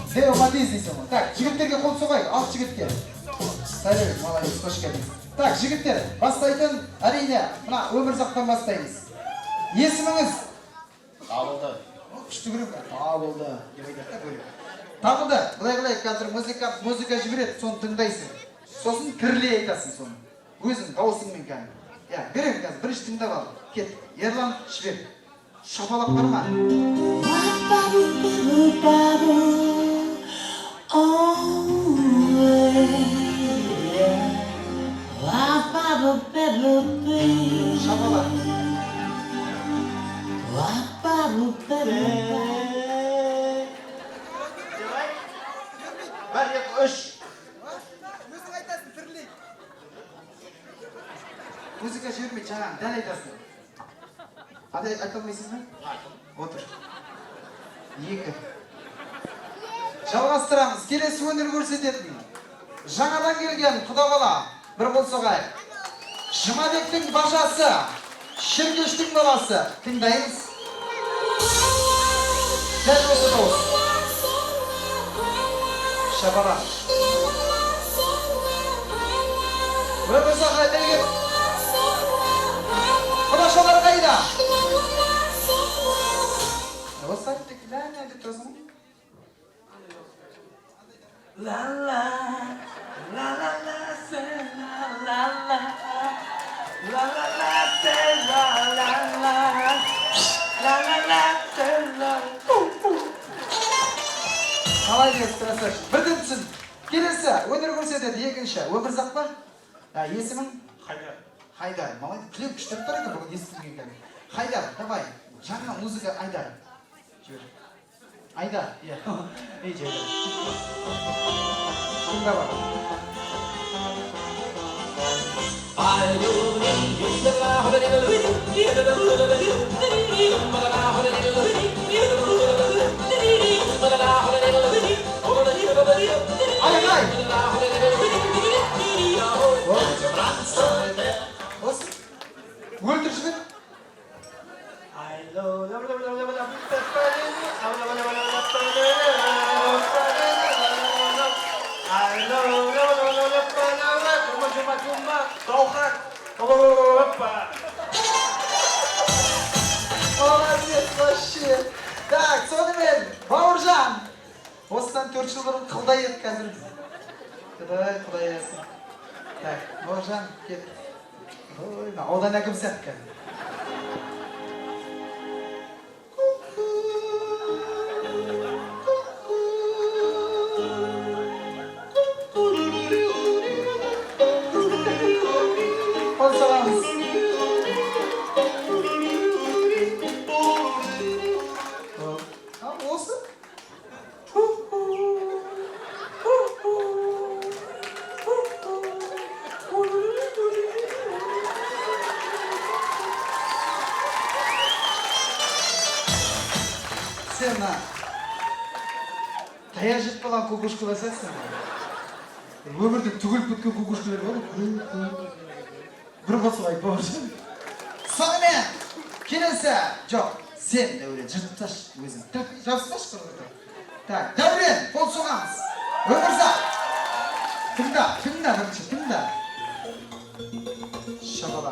Део Матез дейсің ғой. Так, жігіттерге қол соғайық, 6 жігітке. Сәлем, молодец, қош келдіңіз. Так, жігіттер, бастайтын әрине, мына өмірзақтан бастаймыз. Есіміңіз? Табылды. Күшті көрем бе? Табылды. Табылды. Бұлай қазір музыка жібереді, соны тыңдайсың. Сосын кірлей айтасың соны. Өзің дауысыңмен кәні. Я, берем қазір, бірінші тыңдап ал. Кет, Ерлан Швер. Шапалақ бар ма? Шапалақ. Бір, екі, үш. Өзің айтасың, тірлей. Muzika jibirmay, chaqan, dal aytasizlar. Aytolmaysizmi? O'tir. 2. Жалғастырамыз. Келесі өнер көрсететін. Жаңадан келген құдағала бір қол соғайық. Жұмабектің бажасы, Шеркештің баласы. Тыңдаймыз. Дәл осы дауыс. Шабала. Бір соғай деген. Құдашалар қайда? Осы айттық, ләне деп тұрсың. La la la la la say la la la la la la say la la la la la la say la. Молодец, красавчик. Біріншісін. Келесі өнер көрсетеді. Екінші Өмірзақ па? Есімің? Хайдар. Хайдар. Молодец. Клип күштіріп тұр еді бүгін естілген екен. Хайдар, давай. Жаңа музыка Айдар. Жібер. Айдар. Ей, жайдар. Тыңда бар. Ай! Осы? Өлтір жібер. Молодец вообще. Так, сонымен Бауыржан. Осыдан 4 жыл бұрын қылдай еді қазір. Құдай ясын. Так, Бауыржан, кет. Ой, аудан әкім сияқты қазір. Қосыламыз. Осы? Сен таяқ жеп қалған кукушкалар сияқтысың. Өмірде түгіліп кеткен кукушкалар бар. Бір қосып айт Бауыржан. Сонымен келесі. Жоқ, сен Дәурен жыртпаш өзің. Жабыспаш құрғырды. Так, Дәурен, қол соғамыз. Өмірзақ. Тыңда бірінші, тыңда. Шабала.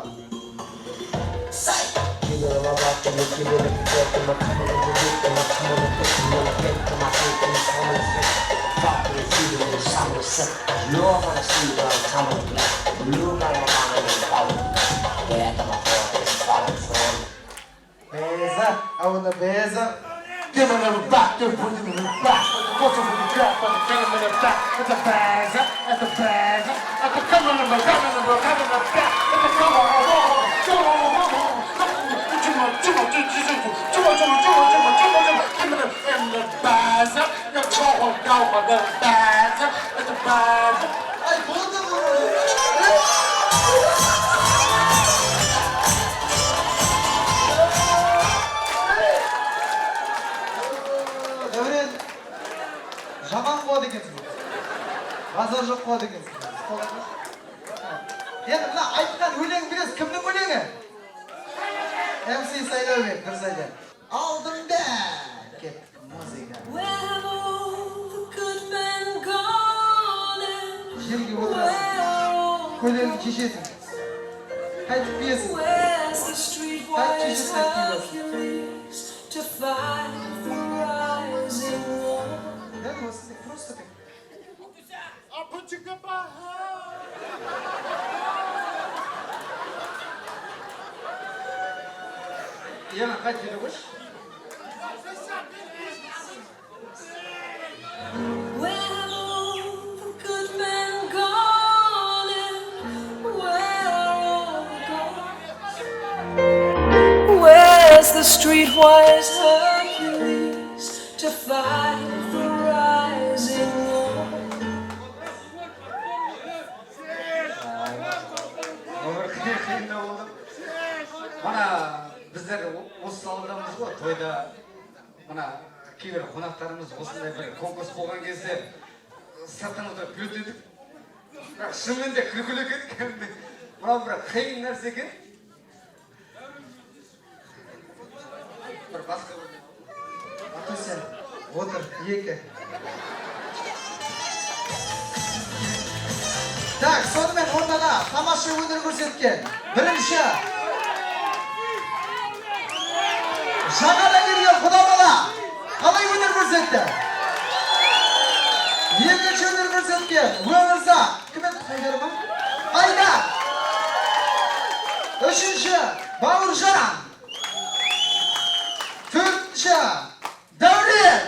Сай! Beza, avuna beza. Give me a back, give me a back. What's up with the trap, but the king of the back. It's a beza, it's a beza. It's a coming in the back. It's a жаман қуады екенсің. Базар жоқ қуады екенсің. Енді мына айтқан өлең білесіз, кімнің өлеңі? MC Сайлаубек, дұрыс айтады. Алдыңда кеттік музыка. Жерге отырасың, көйлегіңді шешесің. Қайтып бейесің. Қайтып шешесін да, осы просто так. Яна, қайтып жері қойшы. Where's the streetwise Hercules to fight the rising war? Over мына біздер осы саладамыз ғой, тойда мына кейбір қонақтарымыз осындай бір конкурс болған кезде сырттан отырып күледі едік. Бірақ шынымен де күлкілі екен, кәдімгідей. Мынау бір қиын нәрсе екен. Бір басқа Атуся, отыр, екі. Так, сонымен ортада тамаша өнер көрсеткен. Бірінші. Жаңада келген құда бала. Қалай өнер көрсетті? Екінші өнер көрсеткен. Өмірзақ. Кім еді қайдар ма? Қайдар. Үшінші. Бауыржан. Төртінші. Дәурен.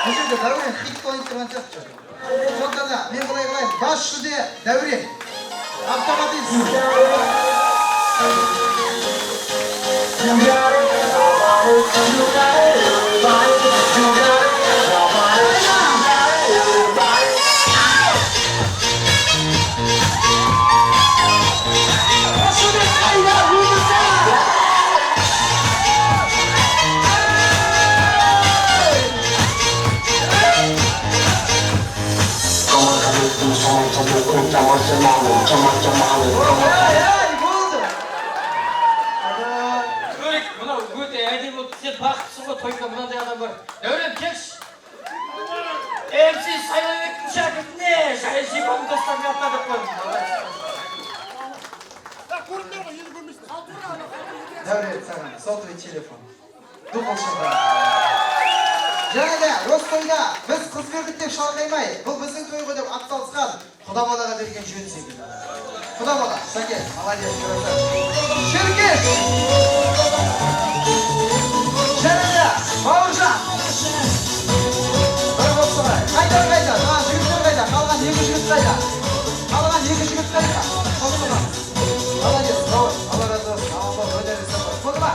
Бұл жерде Дәурен хит ойын тұрған сияқты. Сонда да мен былай қараймын, бас жүлде Дәурен. Автоматизм. Көрек, мынау өте әдемі болды. Сен бақыттысың ғой, тойда мынандай адам бар. Дәурен, келші. МС Сайланбектің шәкіртіне саяси қауымдастарын атладық қой. Дәурен, саған сотовый телефон. Дубл шылға. Және де, осы тойда біз қыз көрдік деп шалғаймай, бұл біздің тойға деп атталысқан құда балаға берген жөн секілді. Құда бала, Сәкен, молодец, көрді. Шеркеш! Және де, Бауыржан! Бір болып сұғай. Қайдар, жігіттер қайда? Қалған екі жігіт қайда? Қосылған. Молодец, Бауыр, Алла разы болсын. Аман бол, өнеріңіз сапар. Қосылма.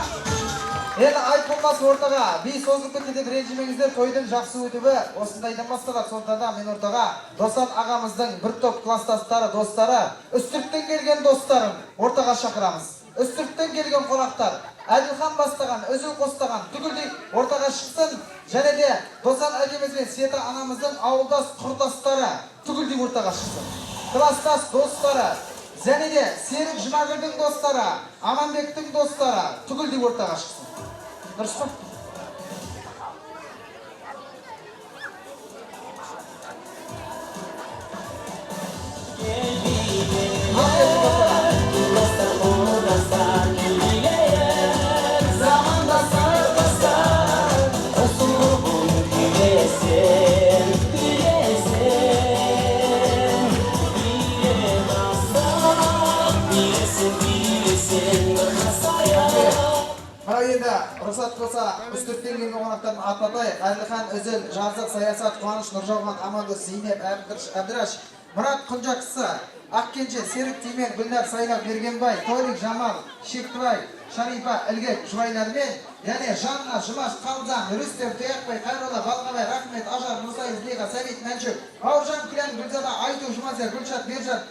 Енді айт болмасы ортаға, би созылып кетті деп ренжімеңіздер, тойдың жақсы өтуі осындайдан басталады. Сондықтан мен ортаға Досан ағамыздың бір топ кластастары, достары, Үстірттен келген достарын ортаға шақырамыз. Үстірттен келген қонақтар, Әділхан бастаған, Өзіл қостаған, түгілдей ортаға шықсын. Және де Досан әкеміз бен Света анамыздың ауылдас құрдастары түгілдей ортаға шықсын. Кластас достары, және де Серік Жұмагүлдің достары, Аманбектің достары түгілдей ортаға шықсын. Дұрыс па? Рұқсат болса, үстірттен келген қонақтарын ататайық. Әділхан, Өзіл, Жазық, Саясат, Қуаныш, Нұржауған, Амандос, Зейнеп, Әбдіраш, Мұрат Құнжақсы, Ақкенже, Серік Тимен, Гүлнар Сайлап, Бергенбай, Толик Жамал, Шектібай, Шарипа, Ілгек, Жұбайлармен, яғни Жанна, Жұмаш, Қалзан, Рүстем, Тұяқбай, Қайролла, Балқабай, Рахмет, Ажар, Мұсайыз, Леға, Сәбит, Мәншік, Бауыржан, Күлән, Гүлзада, Айту, Жұмазия, Гүлшат, Бержан,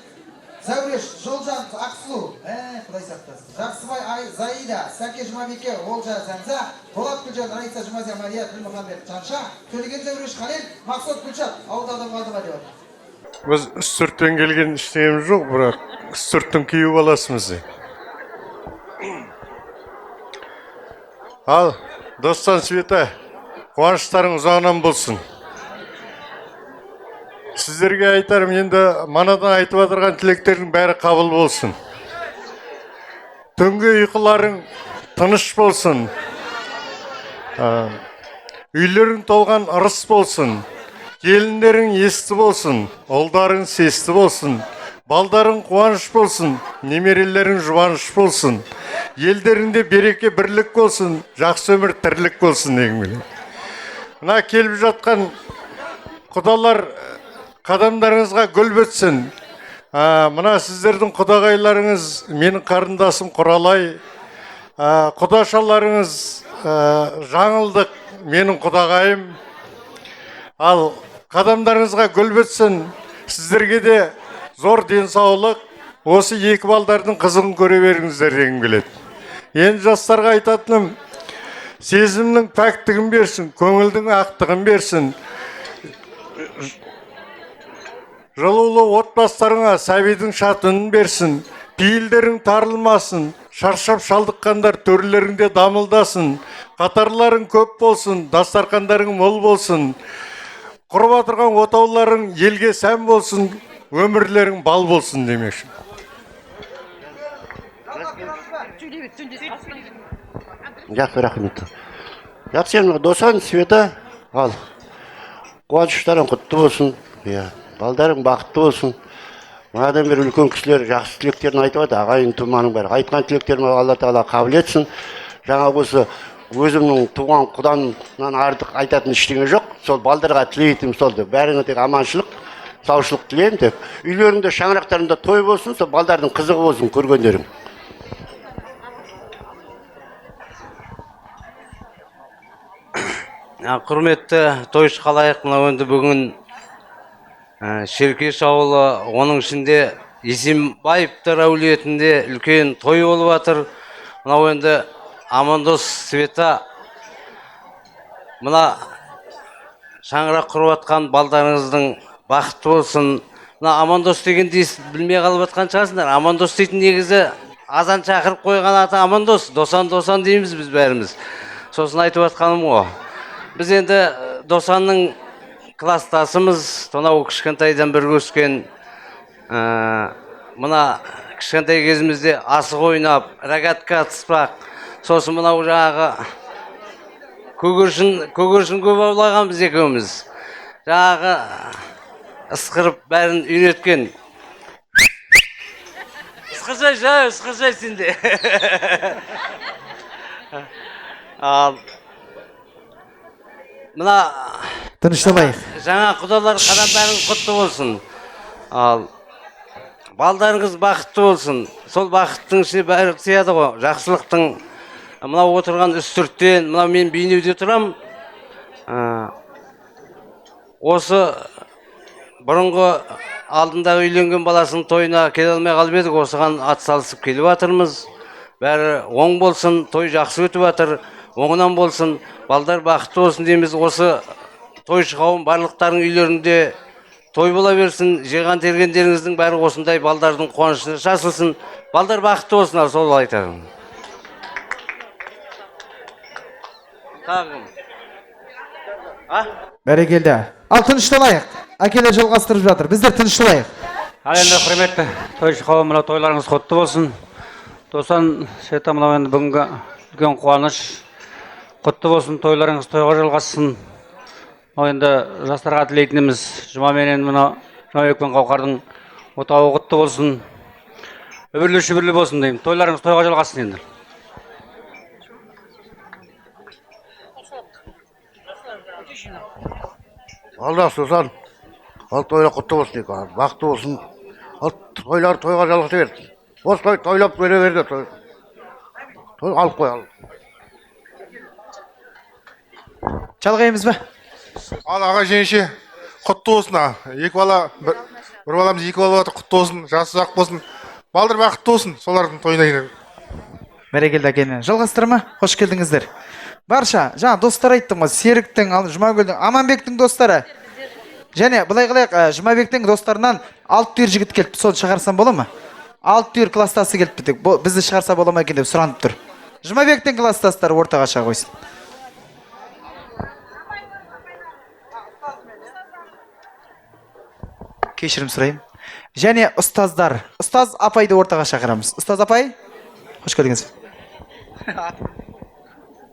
Зәуреш, Жолжан, Ақсұлу, Құдай сақтасын. Жақсыбай, Заида, Сәке Жұмабеке, Олжа, Зәмза, Болат Күлжан, Раиса, Жұмазия, Мария, Гүлмұхаммед, Жанша, Төлеген Зәуреш, Халел, Мақсот Күлшат, ауылда адам қалды ма деп отыр. Біз үстірттен келген іштеміз жоқ, бірақ үстірттің күйеу баласымыз. Ал, Достан Света, қуаныштарың ұзағынан болсын. Сіздерге айтарым, енді манадан айтып отырған тілектердің бәрі қабыл болсын. Түнгі ұйқыларың тыныш болсын. Үйлерің толған ырыс болсын. Келіндерің есті болсын. Ұлдарың сесті болсын. Балдарың қуаныш болсын. Немерелерің жұбаныш болсын. Елдерінде береке бірлік болсын. Жақсы өмір тірлік болсын дегім. Мына келіп жатқан құдалар қадамдарыңызға гүл бітсін. Мына сіздердің құдағайларыңыз, менің қарындасым Құралай, құдашаларыңыз Жаңылдық, менің құдағайым. Ал қадамдарыңызға гүл бітсін. Сіздерге де зор денсаулық, осы екі балдардың қызығын көре беріңіздер дегім келеді. Енді жастарға айтатыным, сезімнің пәктігін берсін, көңілдің ақтығын берсін. Жылулы отбасыларыңа сәбидің шатынын берсін, пейілдерің тарылмасын, шаршап шалдыққандар төрлеріңде дамылдасын, қатарларың көп болсын, дастарқандарың мол болсын, құрып отырған отауларың елге сән болсын, өмірлерің бал болсын демекші. Жақсы, рахмет. Жақсы, енді Досан, Света, ал. Қуаныштарың құтты болсын, балдарың бақытты болсын. Манадан бері үлкен кісілер жақсы тілектерін айтып отыр, ағайын туманың бәрі. Айтқан тілектеріме Алла Тағала қабыл етсін. Жаңа осы өзімнің туған құданнан артық айтатын ештеңе жоқ. Сол балдарға тілейтінім сол деп. Бәріңе тек аманшылық, саушылық тілеймін деп. Үйлеріңде, шаңырақтарыңда той болсын, сол балдардың қызығы болсын көргендерің. Құрметті тойшы қалайық, мына енді бүгін Шеркеш ауылы, оның ішінде Есенбаевтар әулетінде үлкен той болып жатыр. Мынау енді Амандос Света, мына шаңырақ құрып жатқан балдарыңыздың бақытты болсын. Мына Амандос дегенді білмей қалып жатқан шығарсыңдар. Амандос дейтін негізі азан шақырып қойған аты Амандос, Досан дейміз біз бәріміз. Сосын айтып жатқаным ғой. Біз енді Досанның класстасымыз, тонау кішкентайдан бірге өскен. Мына кішкентай кезімізде асық ойнап, рогатка атыспақ. Сосын мынау жаңағы көгершін көп аулағанбыз екеуміз. Жаңағы ысқырып бәрін үйреткен. Ысқыршай сенде. Мына тынышталайық. Жаңа құдалар қадамдарың құтты болсын. Ал балдарыңыз бақытты болсын. Сол бақыттың ішіне бәрі сияды ғой. Жақсылықтың мынау отырған үстірттен, мынау мен бейнеуде тұрам. Осы бұрынғы алдындағы үйленген баласының тойына келе алмай қалып едік, осыған атсалысып келіп жатырмыз. Бәрі оң болсын, той жақсы өтіп жатыр. Оңынан болсын, балдар бақытты болсын дейміз. Осы тойшы қауым барлықтарың үйлерінде той бола берсін. Жиған тергендеріңіздің бәрі осындай балдардың қуанышына шашылсын. Балдар бақытты болсын, сол айтарым. Бәрекелді. Ал тынышталайық. Әкелер жалғастырып жатыр. Біздер тынышталайық. Ал енді құрметті тойшы қауым, мына тойларыңыз құтты болсын. Досан Света, мынау енді бүгінгі үлкен қуаныш. Құтты болсын, тойларыңыз тойға жалғассын. Енді жастарға тілейтініміз Жұмаменен мына Жұмабек пен Қауқардың отауы құтты болсын. Өбірлі шүбірлі болсын деймін. Тойларыңыз тойға жалғассын енді. Алда Досан, ал тойлар құтты болсын, бақытты болсын. Ал тойлар тойға жалғаса берсін. Осылай тойлап бере берді. Той алып қой, ал. Жалғаймыз ба? Ал аға жеңше, құтты болсын. Екі бала, бір баламыз екі бала батыр, құтты болсын, жасы ұзақ болсын. Балдар бақытты болсын, солардың тойына келеді. Бәрекелді әкені. Жалғастырма, қош келдіңіздер. Барша, жаңа достар айттым ғой, Серіктің, Жұмагүлдің, Аманбектің достары. Және былай қылайық, Жұмабектің достарынан 6 түйір жігіт келіпті, соны шығарсам бола ма? 6 түйір класстасы келіпті, бізді шығарса бола ма екен деп сұранып тұр. Жұмабектің класстастары ортаға шыға қойсын. Кешірім сұрайым. Және ұстаздар. Ұстаз апайды ортаға шақырамыз. Ұстаз апай, қош келдіңіз.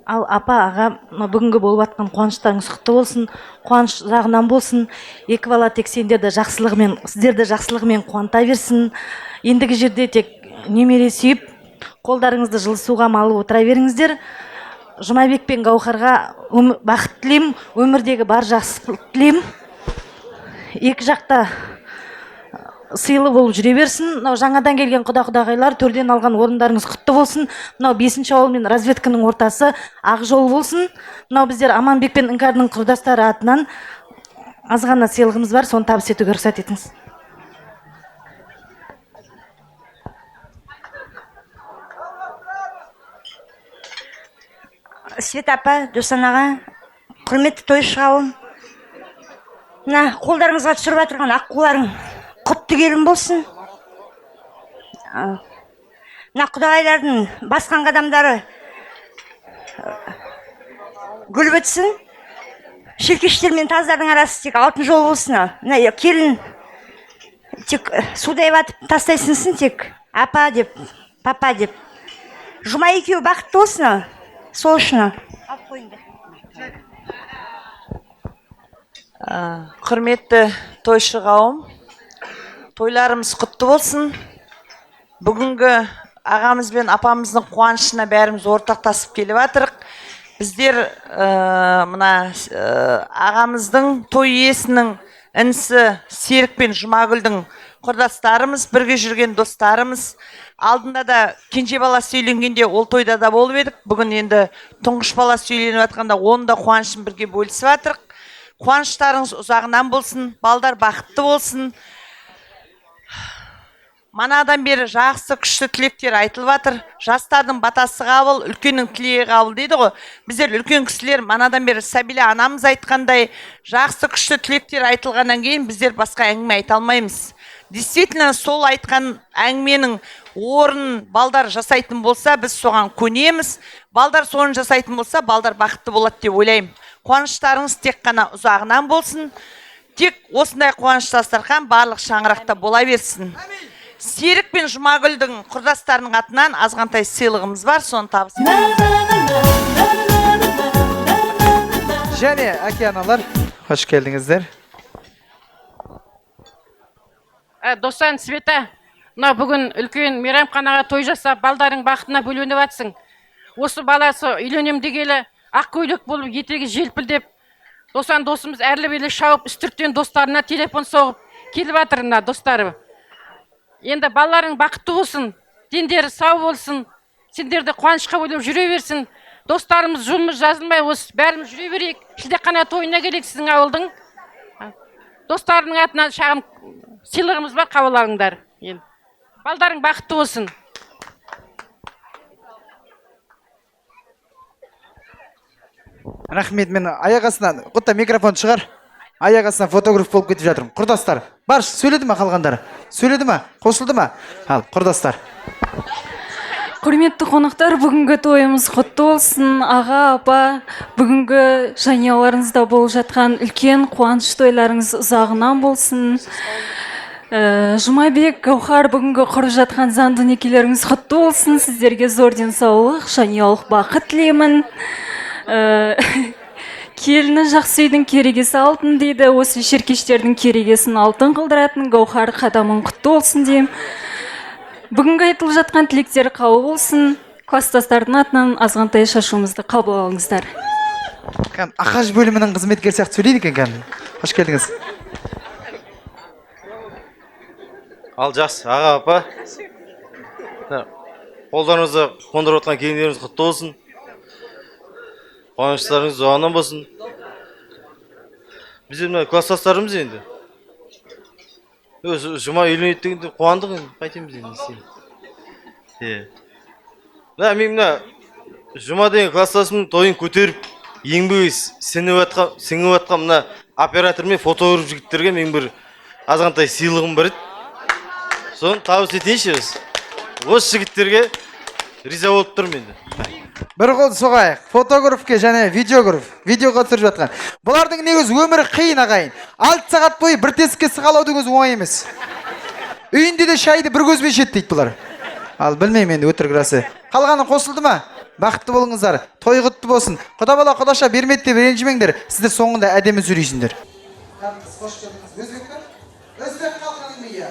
Ал апа, аға, бүгінгі болып атқан қуаныштарыңыз құтты болсын, қуаныш жағынан болсын. Екі бала тек сіздерді жақсылығымен қуанта берсін. Ендігі жерде тек немере сүйіп, қолдарыңызды жылы суға малып отыра беріңіздер. Жұмабек пен Гаухарға бақыт тілеймін, өмірдегі бар жақсылық тілеймін. Екі жақта сыйлы болып жүре берсін. Мынау жаңадан келген құда-құдағайлар, төрден алған орындарыңыз құтты болсын. Мынау 5-ші ауыл мен разведканың ортасы ақ жол болсын. Мынау біздер Аманбек пен Іңкәрдің құрдастары атынан аз ғана сыйлығымыз бар, соны табыс етуге рұқсат етіңіз. Света апа, Досан аға, құрметті тойшы қауым. Мына қолдарыңызға түсіріп отырған аққуларың құтты келін болсын. Мына құдағайлардың басқан қадамдары гүл бітсін. Шеркештер мен таздардың арасы тек алтын жол болсын. Мына келін тек судай батып тастайсынсын, тек апа деп, папа деп. Жұма екеуі бақытты болсын. Сол үшін. Құрметті тойшы қауым, тойларымыз құтты болсын. Бүгінгі ағамыз бен апамыздың қуанышына бәріміз ортақтасып келіп жатырық. Біздер мына ағамыздың той иесінің інісі Серік пен Жұмагүлдің құрдастарымыз, бірге жүрген достарымыз. Алдында да кенже баласы үйленгенде ол тойда да болып едік. Бүгін енді тұңғыш баласы үйленіп жатқанда оның да қуанышын бірге бөлісіп жатырық. Қуаныштарыңыз ұзағынан болсын, балдар бақытты болсын. Манадан бері жақсы күшті тілектер айтылып жатыр. Жастардың батасы қабыл, үлкеннің тілегі қабыл дейді ғой. Біздер үлкен кісілер манадан бері Сәбила анамыз айтқандай жақсы күшті тілектер айтылғаннан кейін біздер басқа әңгіме айта алмаймыз. Действительно, сол айтқан әңгіменің орын балдар жасайтын болса, біз соған көнеміз. Балдар соны жасайтын болса, балдар бақытты болады деп ойлаймын. Қуаныштарыңыз тек қана ұзағынан болсын. Тек осындай қуаныш дастархан барлық шаңырақта бола берсін. Серік пен Жұмагүлдің құрдастарының атынан азғантай сыйлығымыз бар, соны табыс Және әке аналар, қош келдіңіздер. Досан, Света, мына бүгін үлкен мейрамханаға той жасап, балдарың бақытына бөленіп жатсың. Осы баласы үйленем дегелі ақ көйлек болып етегі желпілдеп, Досан досымыз әрлі-берлі шауып, үстірттен достарына телефон соғып келіп жатыр мына достары. Енді балаларың бақытты болсын, дендері сау болсын, сендерді қуанышқа бөлеп жүре берсін. Достарымыз жұмыс жазылмай, осы бәріміз жүре берейік. Шілдеқана тойына келейік сіздің ауылдың. Достарының атынан шағын сыйлығымыз бар, қабыл алыңдар. Балдарың бақытты болсын. Рахмет, мен аяқ астынан, құтта микрофон шығар. Аяқ астынан фотограф болып кетіп жатырмын. Құрдастар, бар, сөйледі ма қалғандары? Сөйледі ма? Қосылды ма? Ал, құрдастар. Құрметті қонақтар, бүгінгі тойымыз құтты болсын. Аға, апа, бүгінгі жанұяларыңызда болып жатқан үлкен қуаныш тойларыңыз ұзағынан болсын. Жұмабек, Гаухар, бүгінгі құрып жатқан заңды некелеріңіз құтты болсын. Сіздерге зор денсаулық, жанұялық бақыт тілеймін. Келіні жақсы үйдің керегесі алтын дейді. Осы шеркештердің керегесін алтын қылдыратын Гаухар қадамын құтты болсын деймін. Бүгінгі айтылып жатқан тілектері қабыл болсын. Класстастардың атынан азғантай шашуымызды қабыл алыңыздар. Ақаш бөлімінің қызметкері сияқты сөйлейді екен. Қош келдіңіз. Ал жақсы, аға апа. Қолдарыңызды қондырып отқан келіндеріңіз құтты болсын. Қуаныштарыңыз ұзағынан болсын. Біздер класстастарымыз енді. Жұма үйленеді дегенде қуандық енді, қайтеміз енді. Мен мына Жұма деген класстасымның тойын көтеріп, еңбегі сіңіп атқан мына оператор мен фотограф жігіттерге мен бір азғантай сыйлығым бар еді. Соны табыс етейінші біз. Осы жігіттерге риза болып тұрмын енді. Бір қол соғайық, фотографке және видеоға түсіріп жатқан. Бұлардың негіз өмірі қиын ағайын. 6 сағат бойы бір тесікке сығалаудың өзі оңай емес. Үйінде де шайды бір көзбен ішеді дейді бұлар. Ал білмеймін енді өтірік расы. Қалғаны қосылды ма? Бақытты болыңыздар, той құтты болсын. Құда бала құдаша бермеді деп ренжімеңдер. Сіздер соңында әдемі жүрейсіңдер. Өзбек халқының миы.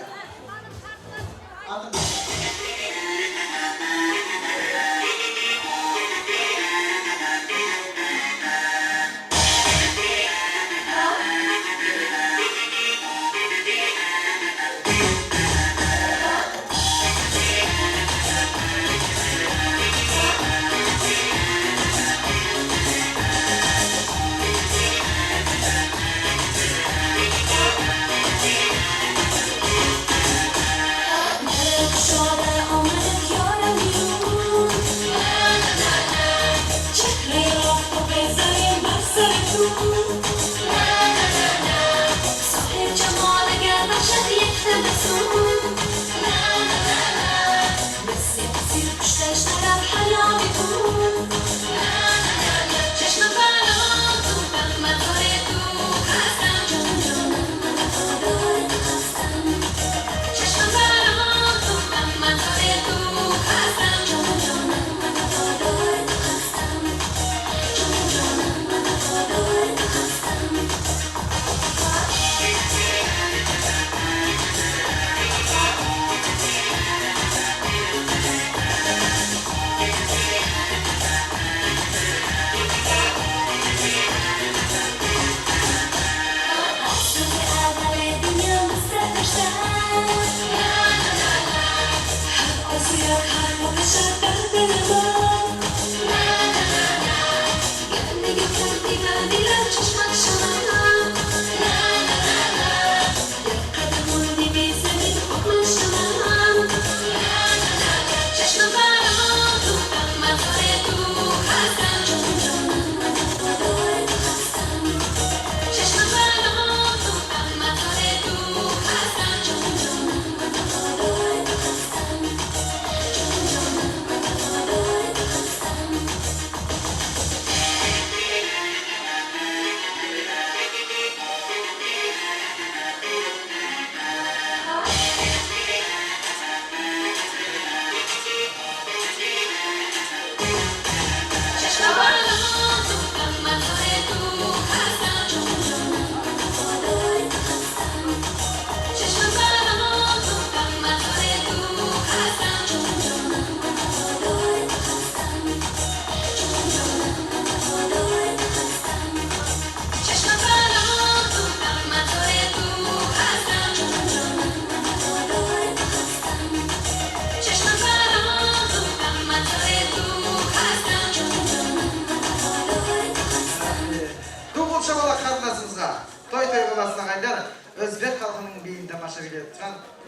боласың ағайындар. Өзбек халқының биін тамаша келеді.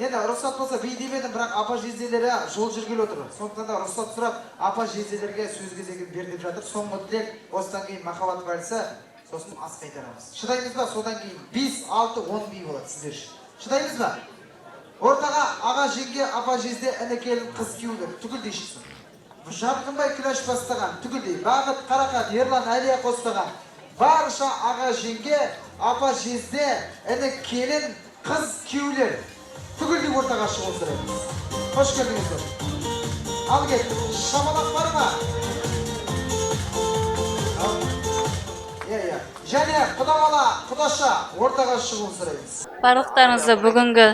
Енді рұқсат болса би демедім, бірақ апа жезделері жол жүргелі отыр. Сондықтан да рұқсат сұрап, апа жезделерге сөз кезегін бер деп жатыр. Соңғы тілек, осыдан кейін махаббат вальсі, сосын ас қайтарамыз. Шыдаймыз ба? Содан кейін 5, 6, 10 би болады сіздер үшін. Шыдаймыз ба? Ортаға аға жеңге, апа жезде, іні келін, қыз күйеулер түгілдей шықсын. Жарқынбай күләш бастаған түгілдей, Бағыт Қарақат, Ерлан Әлия қостаған. Барша аға жеңге, апа жезде, іні келін, қыз күйеулер түгілдей ортаға шығыңыздар. Қош келдіңіздер. Ал кет, шамалақ бар ма? Және құдабала, құдаша ортаға шығыңыздар. Барлықтарыңызды бүгінгі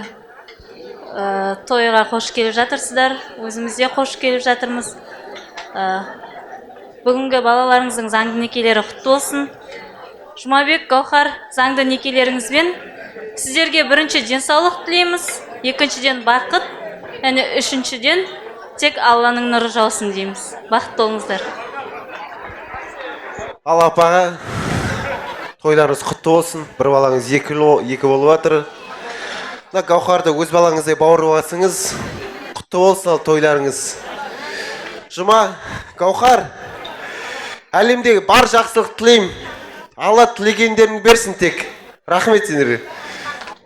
тойға қош келіп жатырсыздар. Өзімізде қош келіп жатырмыз. Бүгінгі балаларыңыздың заңды некелері құтты болсын. Жұмабек, Гаухар, заңды некелеріңізбен сіздерге бірінші денсаулық тілейміз, екіншіден бақыт, және үшіншіден тек Алланың нұры жаусын дейміз. Бақытты болыңыздар. Ал апаға тойларыңыз құтты болсын. Бір балаңыз екі болып жатыр. Гаухарды өз балаңыздай бауыр басыңыз. Құтты болсын ал тойларыңыз. Жұма, Гаухар, әлемдегі бар жақсылық тілеймін. Алла тілегендерін берсін тек. Рахмет сендерге.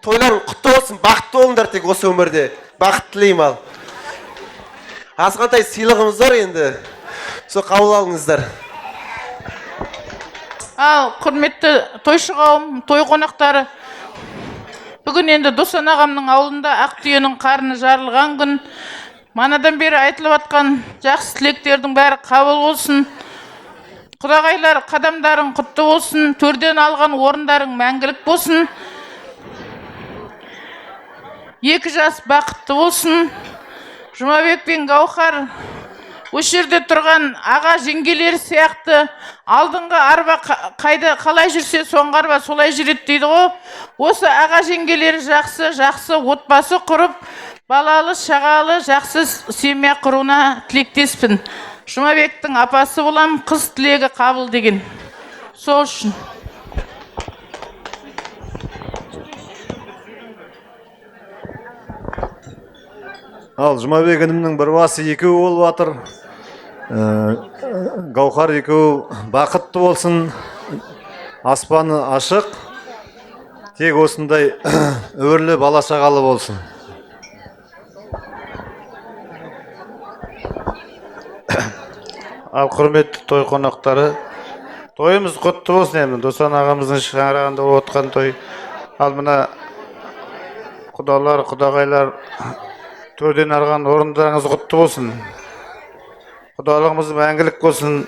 Тойларың құтты болсын, бақытты болыңдар тек осы өмірде. Бақыт тілеймін ал. Азғантай сыйлығымыз бар енді. Сол қабыл алыңыздар. Ал, құрметті тойшы қауым, той қонақтары. Бүгін енді Досан ағамның ауылында ақ түйенің қарны жарылған күн. Манадан бері айтылып атқан жақсы тілектердің бәрі қабыл болсын. Құдағайлар қадамдарың құтты болсын, төрден алған орындарың мәңгілік болсын. Екі жас бақытты болсын. Жұмабек пен Гаухар осы жерде тұрған аға жеңгелері сияқты алдыңғы арба қалай жүрсе соңғы арба солай жүреді дейді ғой. Осы аға жеңгелері жақсы отбасы құрып, балалы, шағалы, жақсы семья құруына тілектеспін. Жұмабектің апасы болам, қыз тілегі қабыл деген. Сол үшін. Ал Жұмабек інімнің бір басы екеу болып жатыр. Гаухар екеу бақытты болсын. Аспаны ашық. Тек осындай өрлі бала шағалы болсын. Ал құрметті той қонақтары, тойымыз құтты болсын енді. Досан ағамыздың шаңырағында отқан той. Ал мына құдалар, құдағайлар, төрден арған орындарыңыз құтты болсын. Құдалығымыз мәңгілік болсын.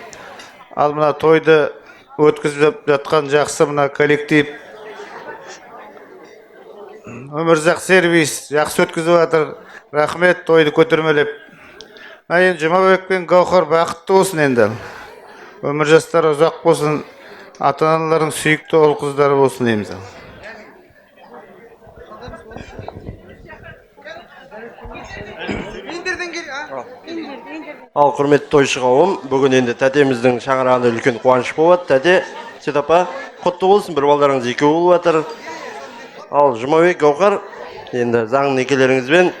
Ал мына тойды өткізіп жатқан жақсы мына коллектив. Өмірзақ сервис жақсы өткізіп жатыр. Рахмет тойды көтермелеп. Енді Жұмабек пен Гаухар бақытты болсын енді. Өмір жастары ұзақ болсын. Ата-аналардың сүйікті ұл қыздары болсын дейміз. Ал құрметті тойшы қауым, бүгін енді тәтеміздің шаңырағында үлкен қуаныш болады. Тәте, Сет апа, құтты болсын, бір балдарыңыз екеу болып жатыр. Ал Жұмабек, Гаухар, енді заң некелеріңізбен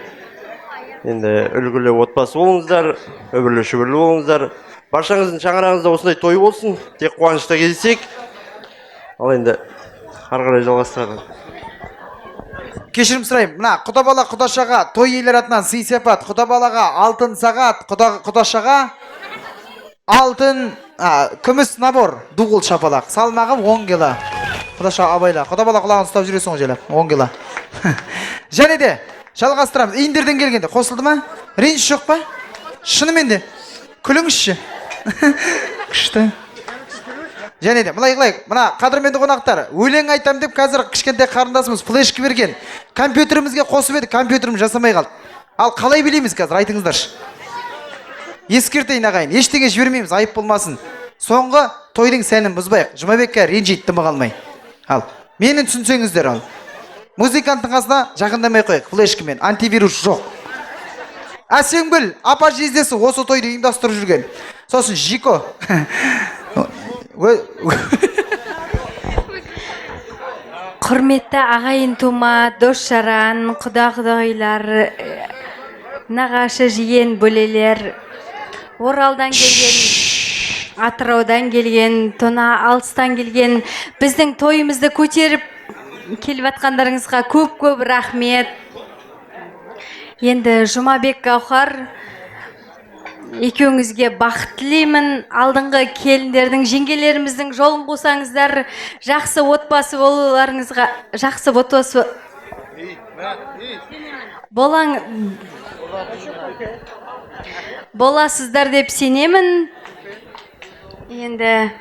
енді үлгілі отбасы болыңыздар, өбірлі шүбірлі болыңыздар. Баршаңыздың шаңырағыңызда осындай той болсын, тек қуанышта кездесек. Ал енді ары қарай жалғастырады. Кешірім сұраймын, мына құдабала құдашаға той иелері атынан сый сипат, құдабалаға алтын сағат, құдашаға алтын күміс набор, дуғыл шапалақ, салмағы 10 кило. Құдаша абайла, құдабала құлағын ұстап жүресің желеп, 10 кило. Және де жалғастырамыз. Иіндерден келгенде қосылды ма? Реніш жоқ па? Шынымен де күліңізші. Күшті. Және де былай қылайық. Мына қадірменді қонақтар, өлең айтам деп қазір кішкентай қарындасымыз флешкі берген. Компьютерімізге қосып еді, компьютерім жасамай қалды. Ал қалай білеміз қазір, айтыңыздаршы. Ескертейін ағайын, ештеңе жібермейміз, айып болмасын. Соңғы тойдың сәнін бұзбайық. Жұмабекке ренжиді тымы қалмай. Ал, мені түсінсеңіздер ал. Музыканттың қасына жақындамай қойық, флешкімен, антивирус жоқ. Әсеңгүл, апа жездесі осы тойды ұйымдастырып жүрген. Сосын Жико. Құрметті ағайын тума, дос жаран, құда-құдағилар, нағашы жиен бөлелер, Оралдан келген, Атыраудан келген, тона алыстан келген, біздің тойымызды көтеріп келіп атқандарыңызға көп рахмет. Енді Жұмабек Гаухар, екеуіңізге бақыт тілеймін. Алдыңғы келіндердің, жеңгелеріміздің жолын қусаңыздар, жақсы отбасы болуларыңызға, жақсы отбасы боласыздар деп сенемін. Енді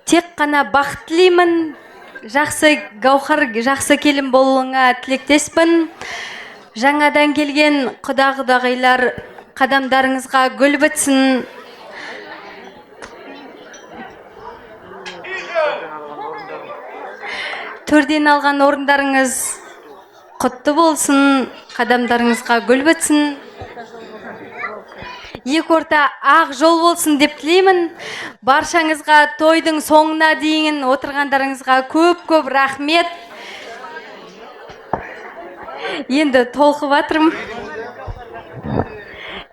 тек қана бақыт тілеймін. Жақсы Гаухар, жақсы келін болуыңа тілектеспін. Жаңадан келген құда-құдағилар, қадамдарыңызға гүл бітсін. Төрден алған орындарыңыз құтты болсын, қадамдарыңызға гүл бітсін. Екі орта ақ жол болсын деп тілеймін. Баршаңызға тойдың соңына дейін отырғандарыңызға көп рахмет. Енді толқып атырым.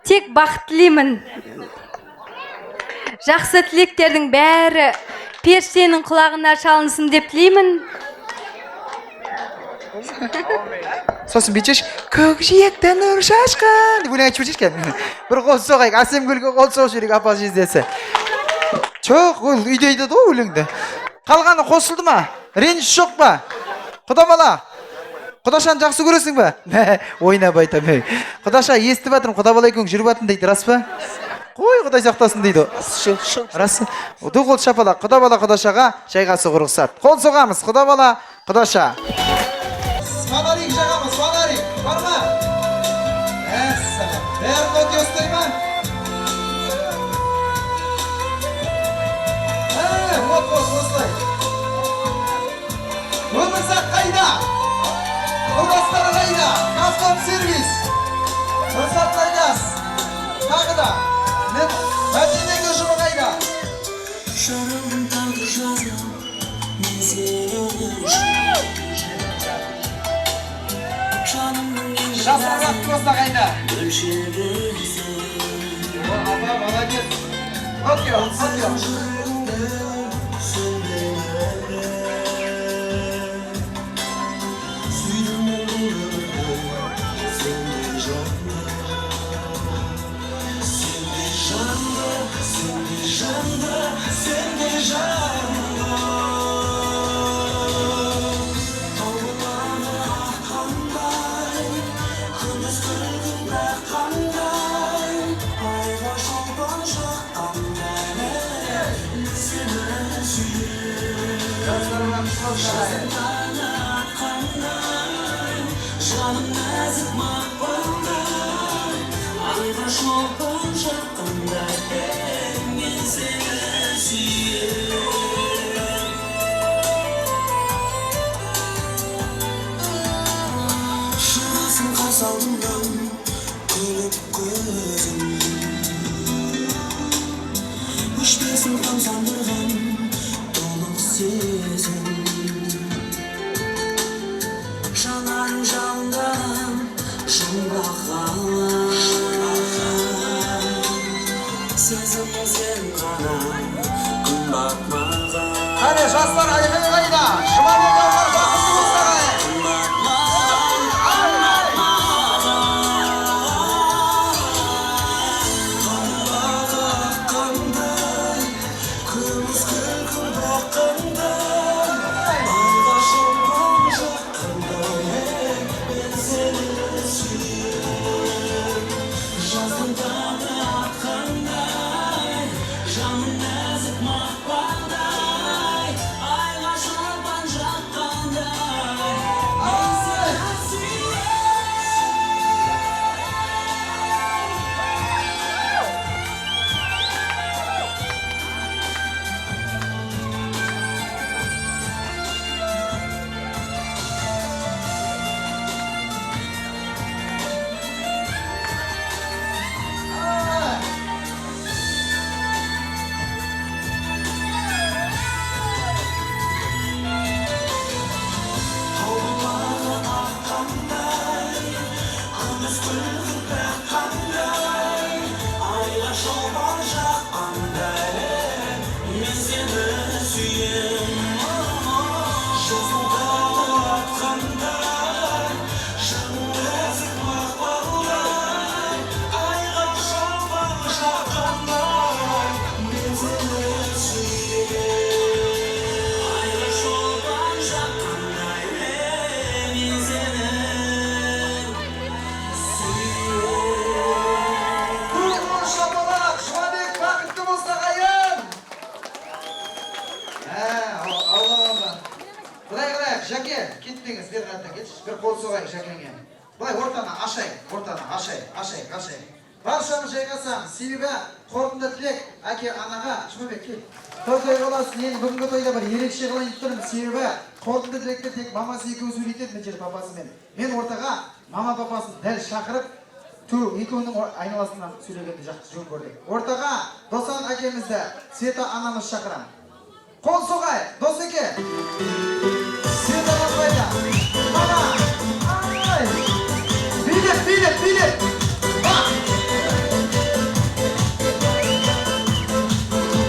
Тек бақыт тілеймін. Жақсы тілектердің бәрі періштенің құлағына шалынсын деп тілеймін. Сосын бүйтшеш, көкжиекті нұр шашқан деп өлең айтып жүршешкен. Бір қол соғайық, Әсемгүлге қол соғып жүрейік, апа жездесі. Жоқ, ол үйде айтады ғой өлеңді. Қалғаны қосылды ма? Реніш жоқ па? Құда бала, Құдашаны жақсы көресің ба? Ойна байтам. Құдаша естіп атырым, құда бала екеуің жүріп атын дейді, рас па? Қой, Құдай сақтасын дейді. Рас. Ду қол шапала, құда бала Құдашаға шайғасы құрықсат. Қол соғамыз, құда бала Құдаша. Сванарик жағамыз, сванарик. Бар ма? Әссалам. Бәрін өте өстай ма? Осылай. Өмірзақ қайда? Құрдастары қайда? Газком сервис. Өмірзақ қайдас? Тағы да. Мәдинеге жұмы қайда? Жарымын тағы жазым, мен сені Жасырақ көзді қайда? Апа, молодец. Отке. Жаным нәзік мақпалдай, айға шолпан жаққандай, мен сені сүйем. Шығасың қас алдымнан, күліп көзім, өшпесін тамсандырған толық сезім. Жанарың жалынған жұмбаққа сезімің сен ғана қымбат маған. Қане жастар айқай қайда? Жұмабек Гаухар бақытты болса қымбат маған, қымбат маған. Қымбат қандай, күміс күлкім бақындай, айға шолпан жаққандай, мен сені сүйем. Жаздың таңы атқандай, жаным нәзік мақпалдай, айға шолпан жаққандай. Şapalak, Şuanek bakıtlı bolsa qayın. Allah. Qilay, Jake, ketdingiz, bir qatdan ketish, bir qo'l so'g'ay Jakenga. Voy, o'rtani ashay. Barchamiz jayqasamiz. Sebebi qo'rqinda tilak, aka, anaga, Shumabek kel. To'y bo'lasiz, men bugungi to'yda bir erikcha qilayin deb turibman. Sebebi qo'rqinda tilakda tek mamasi ikkovi so'raydi, men papasi men. Men o'rtaga mama papasini dal chaqirib, ikkovining aynalasidan so'raganda yaxshi jo'n ko'rdik. O'rtaga Do'stan akamizni, Sveta anamiz chaqiraman. Qo'l so'g'ay, do'st aka. Sveta qo'yda. Mama. Ay! Bilet.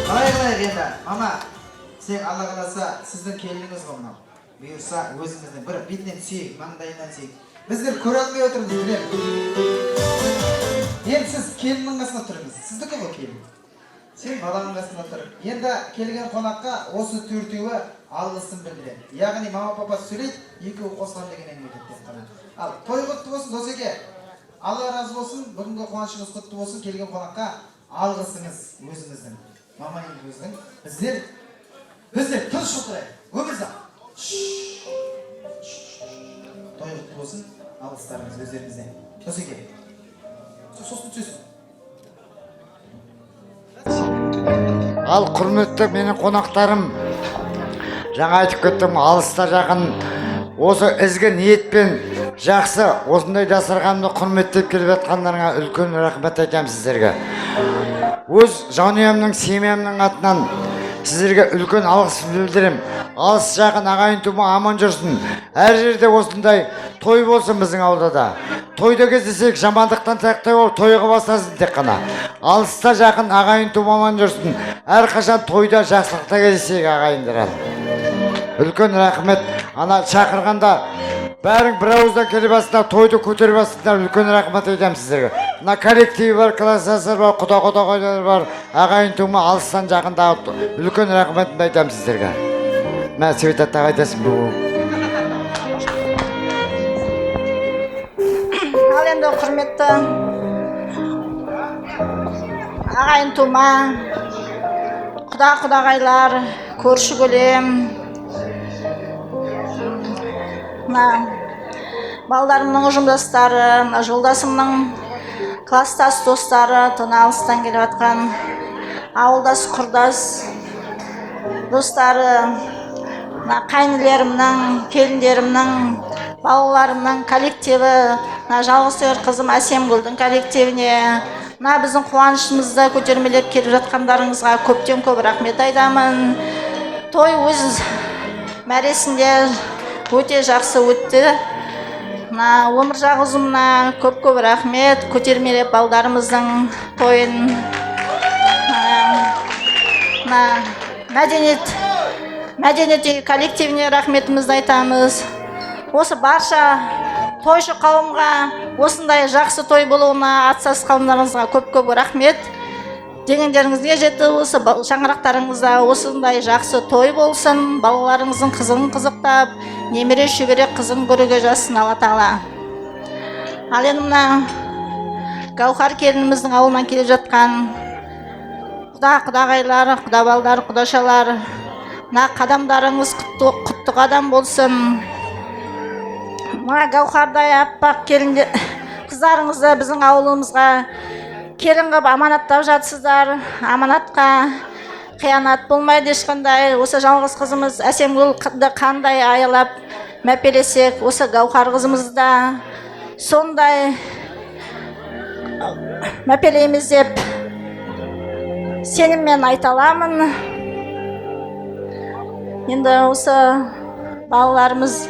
Qalay endi. Mama, sen Alloh qalasa sizning keliningiz bo'lmoq. Buyursa o'zingizni bir bitdan suying, mangdaydan suying. Bizlar ko'rolmay o'tiribmiz, bilaman. Endi siz kelinning qasida turibsiz. Sizniki bu kelin. Sen balaning qasida turib. Endi kelgan qonaqqa o'si to'rtovi alg'isini bildiradi. Ya'ni mama papasi so'raydi, ikkovi qo'sqon degan aytib qoladi. Al, to'y qutlu bo'lsin do'st aka. Alloh razı bo'lsin. Bugungi quvonchingiz qutlu bo'lsin. Kelgan qonaqqa alg'isiniz o'zingizdan. Mamaning o'zidan. Bizlar tinch o'tiraylik. O'mirza. To'y qutlu bo'lsin. Alg'islarimiz o'zlaringizdan. Do'st aka. Ал құрметті менің қонақтарым, жаңа айтып кеттім, алыста жақын осы ізгі ниетпен жақсы осындай дастарханды құрметтеп келіп жатқандарыңа үлкен рахмет айтамын сіздерге. Өз жанұямның, семьямның атынан сіздерге үлкен алғыс білдіремін. Алыс жақын ағайын тума аман жүрсін. Әр жерде осындай той болсын біздің ауылда да. Тойда кездесек жамандықтан тақтай болып тойға басасын тек қана. Алыста жақын ағайын тума аман жүрсін. Әрқашан тойда жақсылықта кездесек ағайындырады. Үлкен рахмет. Ана шақырғанда бәрің бір ауыздан келіп басында тойды көтеріп басында үлкен рахмет айтамын сіздерге. Мына коллективі бар, классастар бар, құда-құдағайлар бар, ағайын тума алыстан жақында үлкен рахметімді айтамын сіздерге. Мә Света тағайдасың бұл. Ал енді құрметті ағайын тума, құда-құдағайлар, көрші көлем, балдарымның ұжымдастары, жолдасымның класстас достары, тона алыстан келіп жатқан ауылдас құрдас достары, қайнылерімнің, келіндерімнің, балаларымның коллективі, жалғызсүйер қызым Әсемгүлдің коллективіне, біздің қуанышымызды көтермелеп келіп жатқандарыңызға көптен көп рахмет айтамын. Той өз мәресінде өте жақсы өтті. Өміржақ ұзымына көп рахмет, көтермелеп балдарымыздың тойын. Мәдениет коллективіне рахметімізді айтамыз. Осы барша тойшы қауымға осындай жақсы той болуына атсалысқандарыңызға көп рахмет. Дегендеріңізге жетті, осы шаңырақтарыңызда осындай жақсы той болсын, балаларыңыздың қызығын қызықтап, немере шөбере қызын көруге жазсын Алла Тағала. Ал енді мына Гаухар келініміздің ауылынан келіп жатқан құда-құдағайлар, құда-балдар, құдашалар, қадамдарыңыз құтты қадам болсын. Мына Гаухардай аппақ қыздарыңызды біздің ауылымызға келін қып аманаттап жатсыздар. Аманатқа қиянат болмайды ешқандай. Осы жалғыз қызымыз Әсемгүлді қандай аялап мәпелесек, осы Гаухар қызымызды да сондай мәпелейміз деп сеніммен айта аламын. Енді осы балаларымыз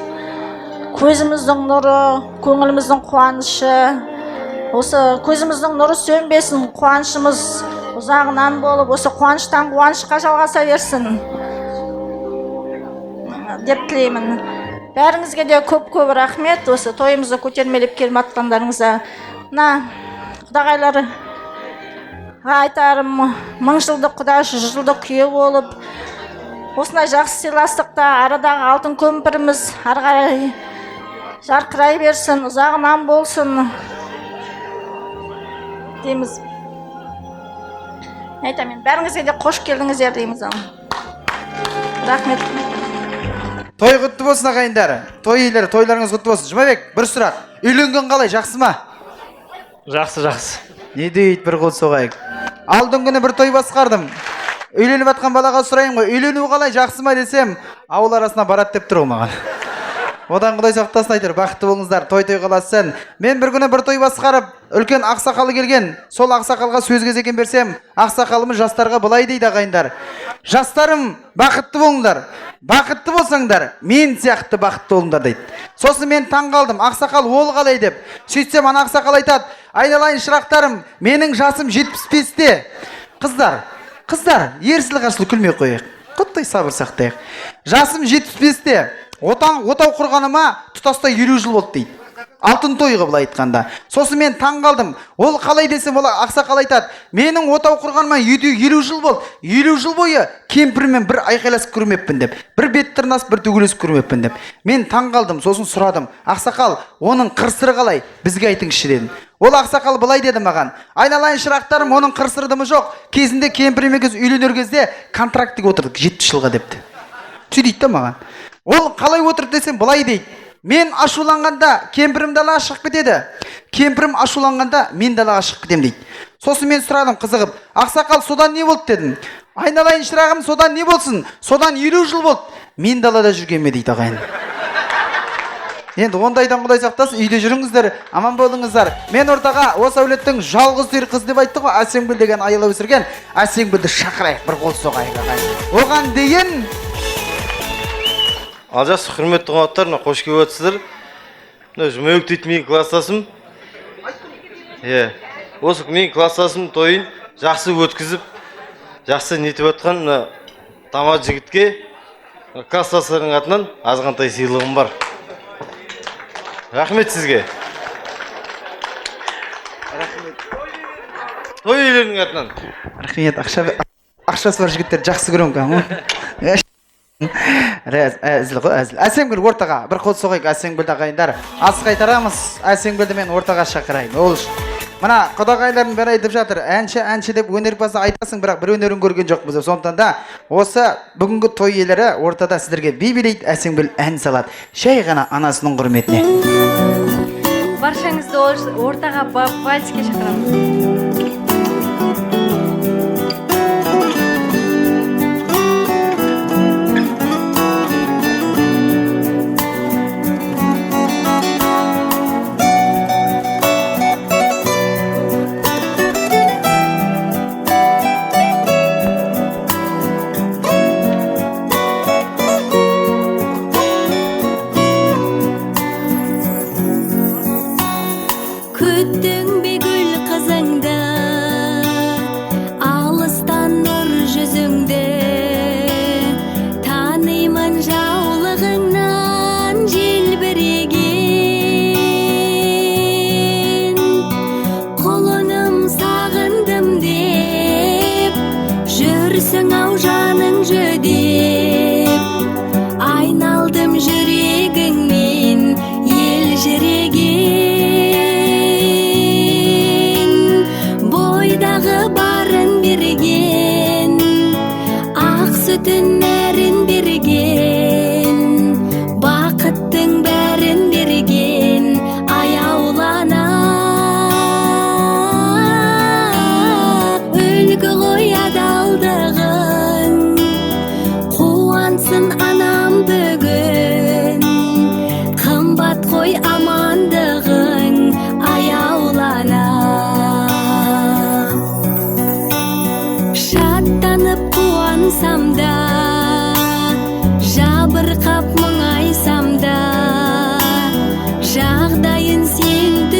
көзіміздің нұры, көңіліміздің қуанышы, осы көзіміздің нұры сөнбесін, қуанышымыз жағынан болып осы қуаныштан қуанышқа жалғаса берсін деп тілеймін. Бәріңізге де көп рахмет осы тойымызды көтермелеп келіп жатқандарыңызға. Мына құдағайларға айтарым, 1000 жылдық құда 100 жылдық күйеу болып, осындай жақсы сыйластықта арадағы алтын көпіріміз ары қарай жарқырай берсін, ұзағынан болсын дейміз. Айтамын, бәріңізге де қош келдіңіздер дейміз. Рахмет. Той құтты болсын ағайындар. Той иелері, тойларыңыз құтты болсын. Жұмабек, бір сұрақ. Үйленген қалай, жақсы ма? Жақсы. Не дейді, бір қол соғайық. Алдың күні бір той басқардым. Үйленіп атқан балаға сұрайын ғой, үйлену қалай, жақсы ма десем, ауыл арасына барат деп тұр маған. Одан Құдай сақтасын айтыр, бақытты болыңыздар, той қаласын. Мен бір күні бір той басқарып, үлкен ақсақалы келген. Сол ақсақалға сөз кезеген берсем, ақсақалымыз жастарға былай дейді ағайындар. Жастарым, бақытты болыңдар. Бақытты болсаңдар, мен сияқты бақытты болыңдар дейді. Сосын мен таң қалдым, ақсақал ол қалай деп. Сөйтсем, ана ақсақал айтады, айналайын шырақтарым, менің жасым 75-те. Қыздар, ерсілі-қарсылы күлмей қойық. Құттай сабыр сақтайық. Жасым 75-те. Отау құрғаныма тұтастай 50 жыл болды дейді. Алтын тойға былай айтқанда. Сосын мен таң қалдым. Ол қалай десем, ол ақсақал айтады. Менің отау құрғаныма 50 жыл болды. 50 жыл бойы кемпірмен бір айқайласып көрмеппін деп. Бір бет тырнасып, бір төгілесіп көрмеппін деп. Мен таң қалдым, сосын сұрадым. Ақсақал, оның қыр-сыры қалай? Бізге айтыңызшы дедім. Ол ақсақал былай деді маған. Айналайын шырақтарым, оның қыр-сырдымы жоқ. Кезінде кемпірмен үйленер кезде контрактіге отырдық 70 жылға депті. Сөйтейді маған. Ол қалай отырды десем, былай дейді. Мен ашуланғанда кемпірім далаға шығып кетеді. Кемпірім ашуланғанда мен далаға шығып кетем дейді. Сосын мен сұрадым қызығып, ақсақал содан не болды дедім. Айналайын шырағым, содан не болсын? Содан 50 жыл болды. Мен далада жүргенме дейді ағайын. Енді ондайдан Құдай сақтасын, үйде жүріңіздер, аман болыңыздар. Мен ортаға осы әулеттің жалғыз түйір қыз деп айтты ғой, Әсемгүл деген айла өсірген. Әсемгүлді шақырайық, бір қол соғайық ағайын. Оған дейін Алжас, құрметті қонақтар, қош келіп отырсыздар. Жұмабек дейді менің класстасым. Осы менің класстасым тойын жақсы өткізіп, жақсы нетіп жатқан тамад жігітке класстастардың атынан азғантай сыйлығым бар. Рахмет сізге. Той иелерінің атынан. Рахмет, ақшасы бар жігіттер жақсы көрем кәм. Әзіл ғой, әзіл. Әсемгүл ортаға, бір қол соғайық Әсемгүлді ағайындар. Асық айтарамыз, Әсемгүлді мен ортаға шақырайын. Ол мына құдағайлардың бәрі айтып жатыр, әнші деп өнерпазды айтасың, бірақ бір өнерін көрген жоқпыз. Сондықтан да осы бүгінгі той иелері ортада сіздерге би билейді, Әсемгүл ән салады. Шай ғана анасының құрметіне. Баршаңызды ортаға вальске шақырамыз.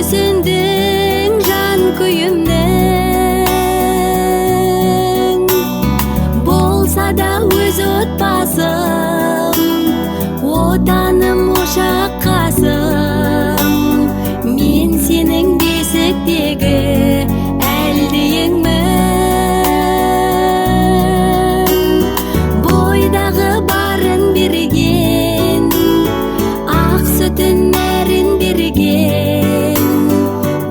Түсіндің жан күйімді көз отбасым, отаным ошақ қасым, мен сенің бесіктегі әлдейіңмін. Бойдағы барын берген, ақ сүтін нәрін берген,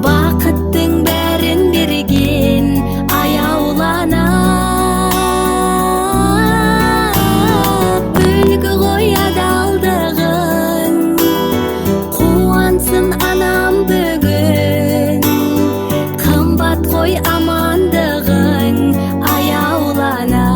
бақыттың бәрін берген аяулана. Үлгі ғой адалдығың, қуансын анам бүгін. Қымбат қой амандығың аяулана.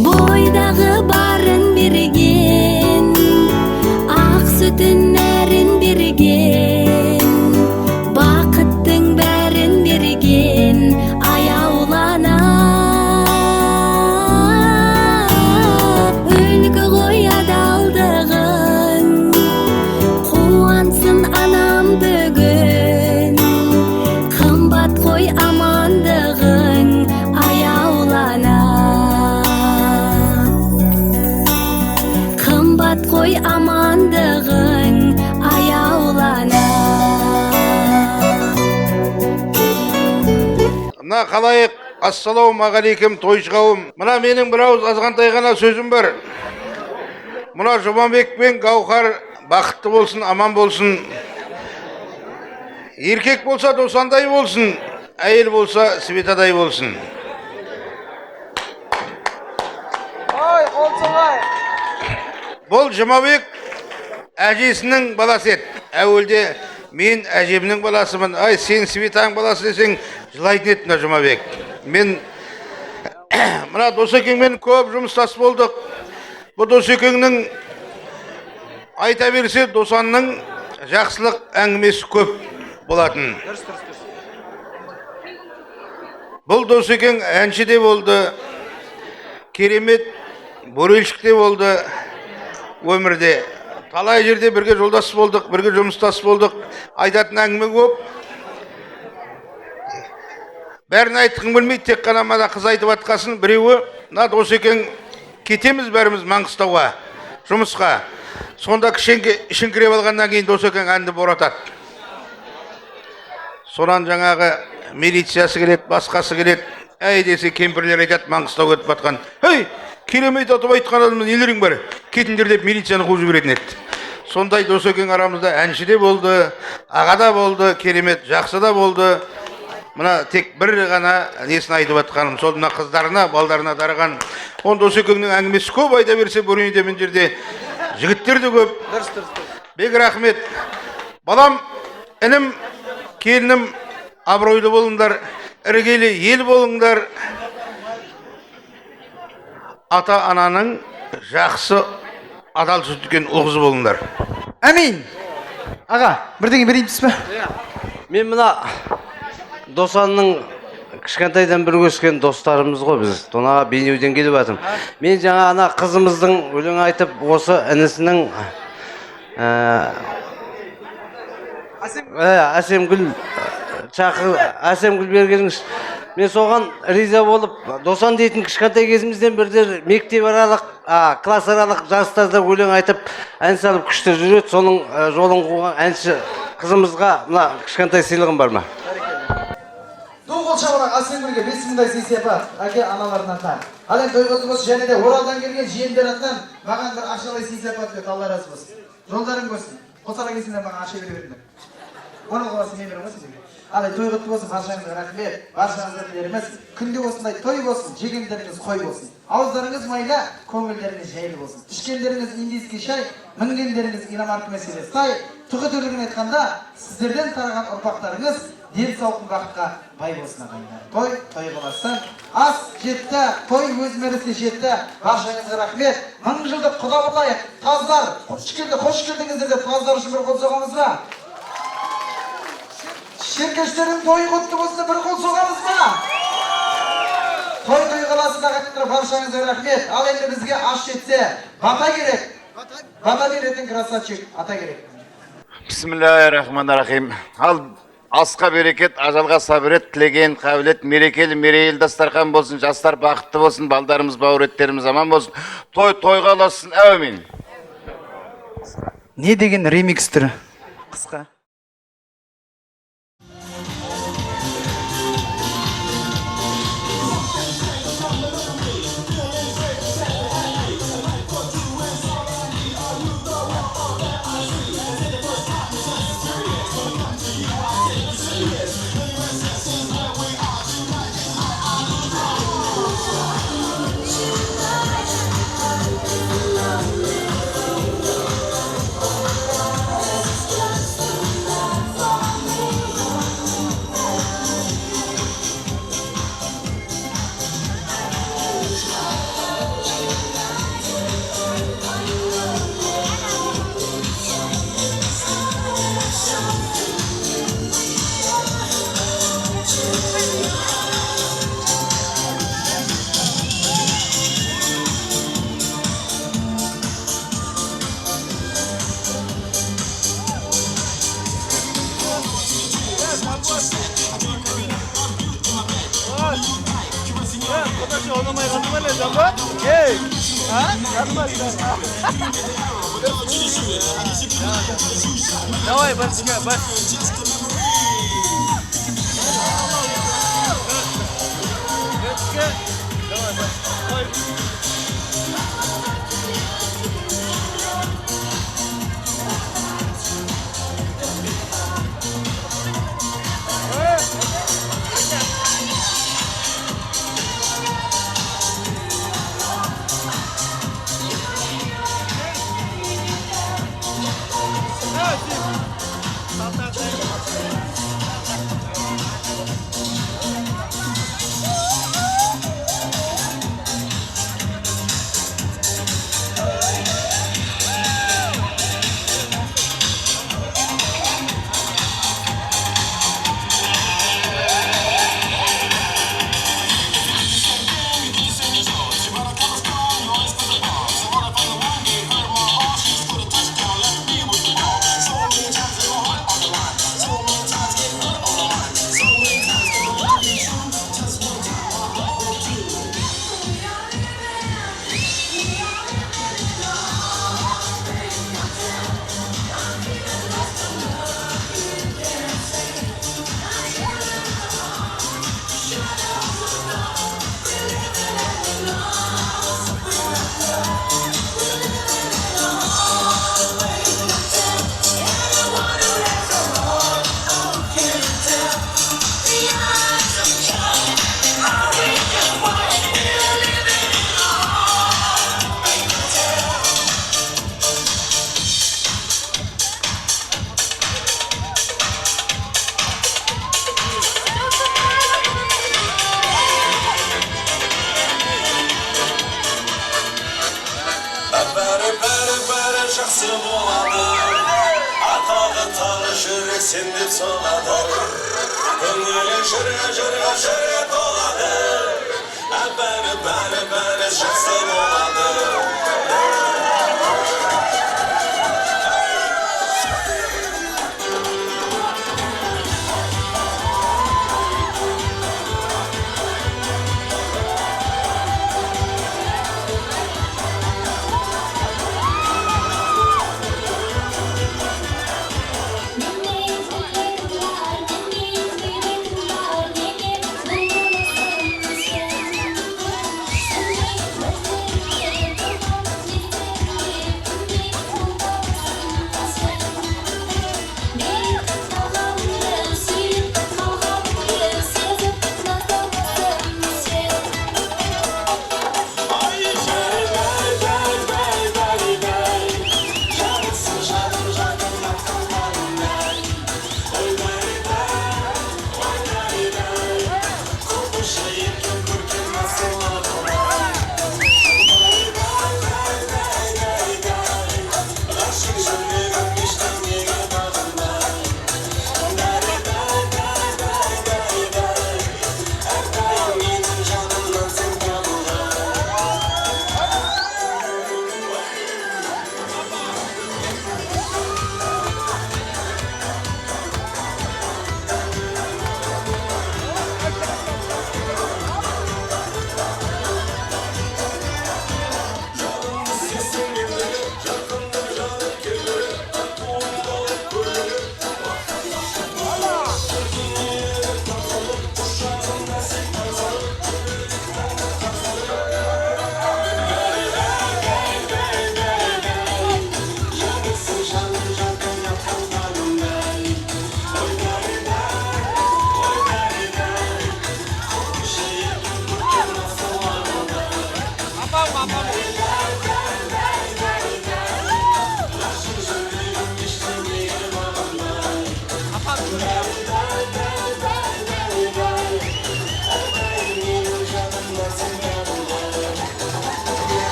Бойдағы барын берген, ақ сүтін нәрін берген, бақыттың бәрін берген аяулана. Үлгі ғой адалдығың, қуансын анам бүгін. Қымбат қой амандығың аяулана. Қымбат қой амандығың аяулана. Мына қалайық, ассалаумағалейкум тойшы қауым. Мына менің бір ауыз азғантай ғана сөзім бар. Мына Жұмабек пен Гаухар бақытты болсын, аман болсын. Еркек болса Досандай болсын, әйел болса Светадай болсын. Ой, қол соғай. Бұл Жұмабек әжесінің баласы еді. Әуелде мен әжемнің баласымын. Ай, сен Светаның баласы десең жылайтын еді мына Жұмабек. Мен мына Досекеңмен көп жұмыстас болдық. Бұл Досекеңнің айта берсе Досанның жақсылық әңгімесі көп болатын. Бұл Досекең әнші де болды, керемет борельшік де болды өмірде. Талай жерде бірге жолдас болдық, бірге жұмыстас болдық. Айтатын әңгіме көп. Бәрін айтқым білмейді, тек қана мана қыз айтып атқасын. Біреуі, мына Досекең кетеміз бәріміз Маңғыстауға, жұмысқа. Сонда ішіңкіреп алғаннан кейін Досекең әнді боратады. Сонан жаңағы милициясы келеді, басқасы келеді. Әй десе кемпірлер айтады Маңғыстау кетіп батқан. Хей, керемет атып айтқан адамның нелерің бар? Кетіңдер деп милицияны қуып жіберетін еді. Сондай Досекең арамызда әнші де болды, аға да болды, керемет жақсы да болды. Мына тек бір ғана несін айтып атқаным, сол мына қыздарына, балдарына дарыған. Он Досекеңнің әңгімесі көп, айта берсе бөрейде мен жерде жігіттер де көп. Бек рахмет. Балам, інім, келінім, абыройлы болыңдар, іргелі ел болыңдар. Ата-ананың жақсы адал сүткен ұл қызы болыңдар. Әмин. Аға, бірдеңе берейміз бе? Мен мына Досанның кішкентайдан бір өскен достарымыз ғой біз. Тонаға Бейнеуден келіп жатырмын. Мен жаңа ана қызымыздың өлең айтып, осы інісінің Әсемгүл бергеніңіз. Мен соған риза болып, Досан дейтін кішкентай кезімізден бірдер мектеп аралық, класс аралық жарыстарда өлең айтып, ән салып күшті жүреді. Соның жолын қуған әнші қызымызға мына кішкентай сыйлығым бар ма? Доғыл шабырақ Әсемгүлге 5000-дай сый-сияпат, әке аналарынан таң. Ален той құтты болсын, және де Оралдан келген жиендер атынан маған бір ақшалай сый-сияпат берді, Алла разы болсын. Жолдарың болсын. Қосара келсеңдер маған ақша бере беріңдер. Оның қоласы мен беремін сізге. Алай той құтты болсын, баршаңызға рахмет, баршаңызға тілеріміз. Күнде осындай той болсын, жегендеріңіз қой болсын. Ауыздарыңыз майла, көңілдеріңіз жайлы болсын. Ішкендеріңіз индийский шай, мінгендеріңіз иномарка Мерседес тай. Тұғы төлігін айтқанда, сіздерден тараған ұрпақтарыңыз денсаулық бақытқа бай болсын ағайындар. Той боластан. Ас жетті, той өз мәресі жетті. Баршаңызға рахмет. 1000 жылдық құда болайық. Таздар, қош келдіңіздер деп таздар үшін бір қол соғамыз ба? Шеркештердің тойы құтты болсын, бір қол соғамыз ба? Kelayotgan barchangizga rahmat. Al endi bizga ash ketsa, bata kerak. Bata berетін krasavчик, ата керек. Bismillahirrahmanirrahim. Al asqa bereket, ажалға сабырет, тілеген қабілет, мерекелі мерейлі дастархан болсын, жастар бақытты болсын, балдарымыз, бауыреттеріміз аман болсын. Тойға ұлассын, әумин. Не деген ремикстер? Қысқа. Давай, Барсика, бас. жақсы болады атағы тағы жүрек сен деп соғады көңілің жүре жүре жүре толады